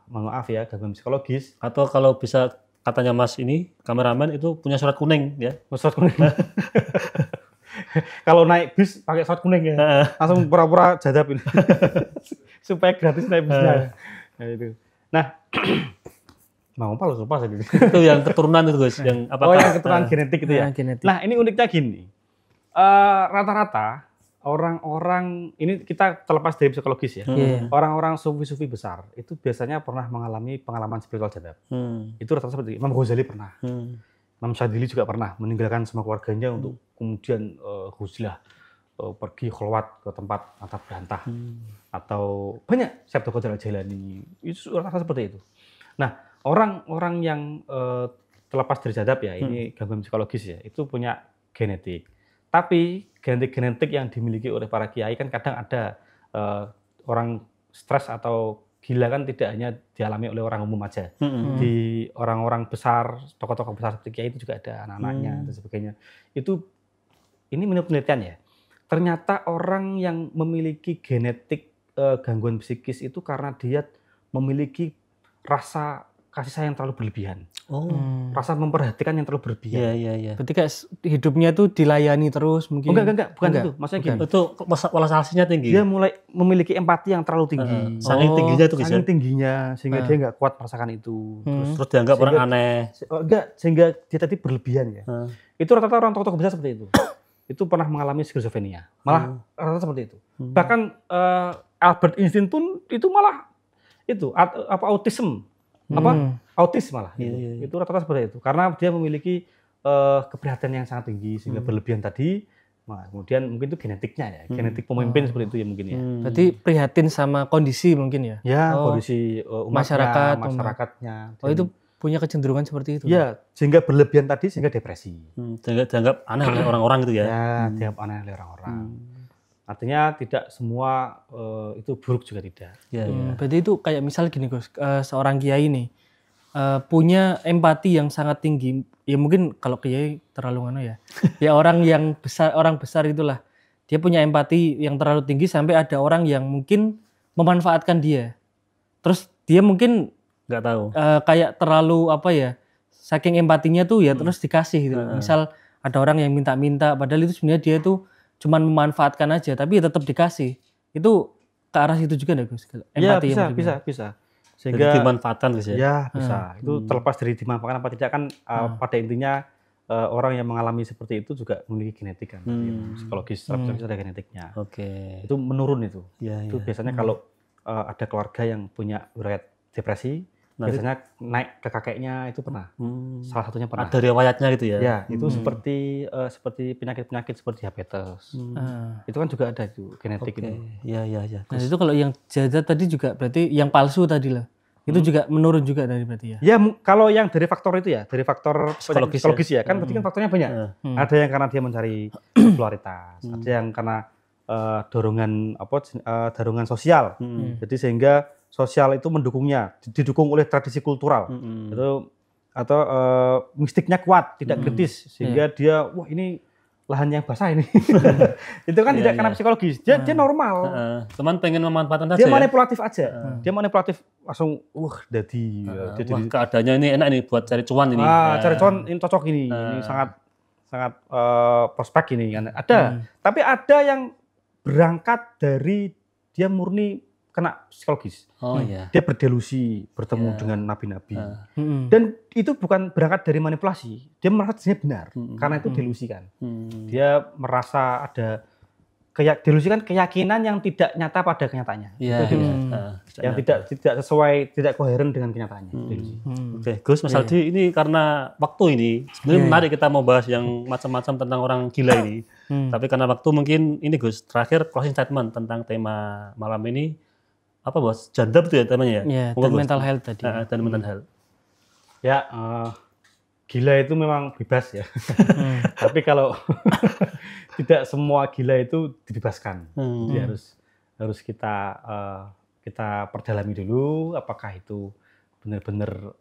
maaf ya gangguan psikologis,
atau kalau bisa katanya Mas ini kameramen itu punya surat kuning ya.
surat kuning. Kalau naik bis pakai surat kuning ya, langsung pura-pura jadab ini supaya gratis naik bisnya. Nah, itu. Nah, mau apa lupa saya gitu.
Itu yang keturunan itu Gus, yang apakah
yang keturunan genetik itu ya.
Genetik.
Nah, ini uniknya gini. Rata-rata orang-orang ini kita terlepas dari psikologis ya. Orang-orang sufi-sufi besar itu biasanya pernah mengalami pengalaman spiritual jadab. Itu rata-rata seperti Imam Ghazali pernah. Imam Syadili juga pernah meninggalkan semua keluarganya untuk kemudian huzlah pergi kholwat ke tempat atap berantah atau banyak Syekh Abdul Qadir Al-Jailani itu rata-rata seperti itu. Nah, orang-orang yang terlepas dari jadab ya, ini gangguan psikologis ya, itu punya genetik. Tapi genetik-genetik yang dimiliki oleh para kiai kan kadang ada orang stres atau gila kan tidak hanya dialami oleh orang umum aja. Di orang-orang besar, tokoh-tokoh besar seperti kiai itu juga ada anak-anaknya dan sebagainya. Ini menurut penelitian ya. Ternyata orang yang memiliki genetik gangguan psikis itu karena dia memiliki rasa kasih sayang terlalu berlebihan. Rasa memperhatikan yang terlalu berlebihan.
Iya.
Berarti kayak hidupnya tuh dilayani terus mungkin.
Enggak, bukan itu. Maksudnya gini.
Itu walasasinya tinggi.
Dia mulai memiliki empati yang terlalu tinggi.
Saking tingginya itu
saking tingginya sehingga dia nggak kuat merasakan itu.
Terus dianggap orang aneh.
Sehingga dia tadi berlebihan ya. Itu rata-rata orang tokoh besar seperti itu. Itu pernah mengalami skizofrenia. Malah rata-rata seperti itu. Bahkan Albert Einstein pun itu malah itu autism. autis malah.
Iya.
Itu rata-rata seperti itu. Karena dia memiliki keprihatinan yang sangat tinggi sehingga berlebihan tadi. Nah, kemudian mungkin itu genetiknya ya, genetik pemimpin seperti itu ya mungkin ya.
Berarti prihatin sama kondisi mungkin ya?
Ya, kondisi umatnya, masyarakatnya.
Oh, itu punya kecenderungan seperti itu?
Ya, sehingga berlebihan tadi sehingga depresi.
Dianggap aneh oleh orang-orang gitu ya?
Ya, dianggap aneh oleh orang-orang. Artinya tidak semua itu buruk juga tidak.
Berarti itu kayak misal gini Gus, seorang kiai nih punya empati yang sangat tinggi. Ya mungkin kalau kiai terlalu ya. Ya orang besar itulah. Dia punya empati yang terlalu tinggi sampai ada orang yang mungkin memanfaatkan dia. Terus dia mungkin
nggak tahu.
Kayak terlalu saking empatinya tuh ya terus dikasih gitu. Misal ada orang yang minta-minta padahal itu sebenarnya dia tuh cuman memanfaatkan aja tapi ya tetap dikasih. Itu ke arah situ juga enggak Gus?
Empati bisa. Sehingga
dimanfaatkan Gus ya?
Ya, bisa. Itu terlepas dari dimanfaatkan apa tidak kan pada intinya orang yang mengalami seperti itu juga memiliki genetik kan. Psikologis ada genetiknya.
Oke.
Itu menurun itu.
Ya,
itu biasanya kalau ada keluarga yang punya riwayat depresi, biasanya naik ke kakeknya itu pernah. Salah satunya pernah.
Ada riwayatnya gitu ya?
Ya, itu seperti penyakit-penyakit seperti diabetes. Itu kan juga ada itu genetik itu.
Iya.
Nah, itu kalau yang jadat tadi juga berarti yang palsu tadi lah. Itu juga menurun juga dari berarti ya?
Ya, kalau yang dari faktor itu ya, dari faktor psikologis ya, kan berarti kan faktornya banyak. Ada yang karena dia mencari popularitas, ada yang karena dorongan sosial. Jadi sehingga sosial itu mendukungnya, didukung oleh tradisi kultural. Itu atau mistiknya kuat, tidak kritis sehingga dia wah ini lahan yang basah ini. Itu kan tidak karena psikologis. Dia normal.
Cuman pengen memanfaatkan saja.
Dia manipulatif aja. Dia manipulatif langsung jadi
keadaannya ini enak nih buat cari cuan ini.
Cari cuan ini cocok ini. Ini sangat prospek ini kan. Ada. Tapi ada yang berangkat dari dia murni kena psikologis. Dia berdelusi bertemu dengan nabi-nabi. Dan itu bukan berangkat dari manipulasi. Dia merasa dirinya benar. Karena itu delusi kan. Dia merasa ada delusi kan keyakinan yang tidak nyata pada kenyataannya. Yang tidak sesuai, tidak koheren dengan kenyataannya. Delusi.
Oke, Gus, Mas Aldi, ini karena waktu ini sebenarnya menarik kita mau bahas yang macam-macam tentang orang gila ini. Tapi karena waktu mungkin ini Gus, terakhir closing statement tentang tema malam ini. Apa bos? Janda betul ya temanya ya?
Iya, dan mental health tadi.
Dan mental health.
Ya, gila itu memang bebas ya. Tapi kalau tidak semua gila itu dibebaskan. Jadi harus kita perdalami dulu apakah itu benar-benar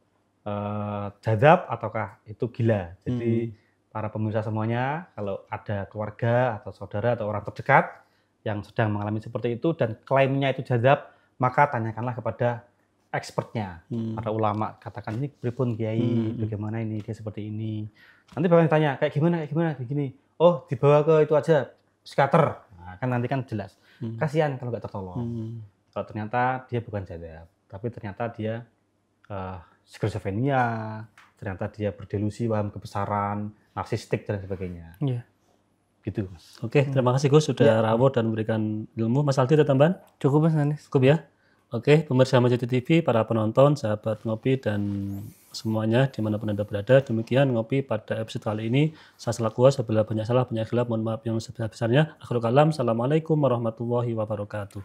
jadab ataukah itu gila. Jadi para pemirsa semuanya kalau ada keluarga atau saudara atau orang terdekat yang sedang mengalami seperti itu dan klaimnya itu jadab, maka tanyakanlah kepada expertnya, para ulama, katakan ini pripun kiai, bagaimana ini dia seperti ini. Nanti bakal ditanya kayak gimana, begini. Oh, dibawa ke itu aja psikiater. Nah, kan nanti kan jelas. Kasihan kalau nggak tertolong. Kalau ternyata dia bukan jadab, tapi ternyata dia skizofrenia, ternyata dia berdelusi, paham kebesaran, narsistik dan sebagainya. Gitu, Mas.
Oke, terima kasih Gus sudah rawuh dan memberikan ilmu. Mas Aldi ada tambahan?
Cukup Mas Anis.
Cukup ya. Oke, pemirsa Majid TV, para penonton, sahabat ngopi dan semuanya dimanapun Anda berada. Demikian ngopi pada episode kali ini. Saya selaku host, apabila banyak salah, banyak khilaf, mohon maaf yang sebesar-besarnya. Akhirul kalam, assalamualaikum warahmatullahi wabarakatuh.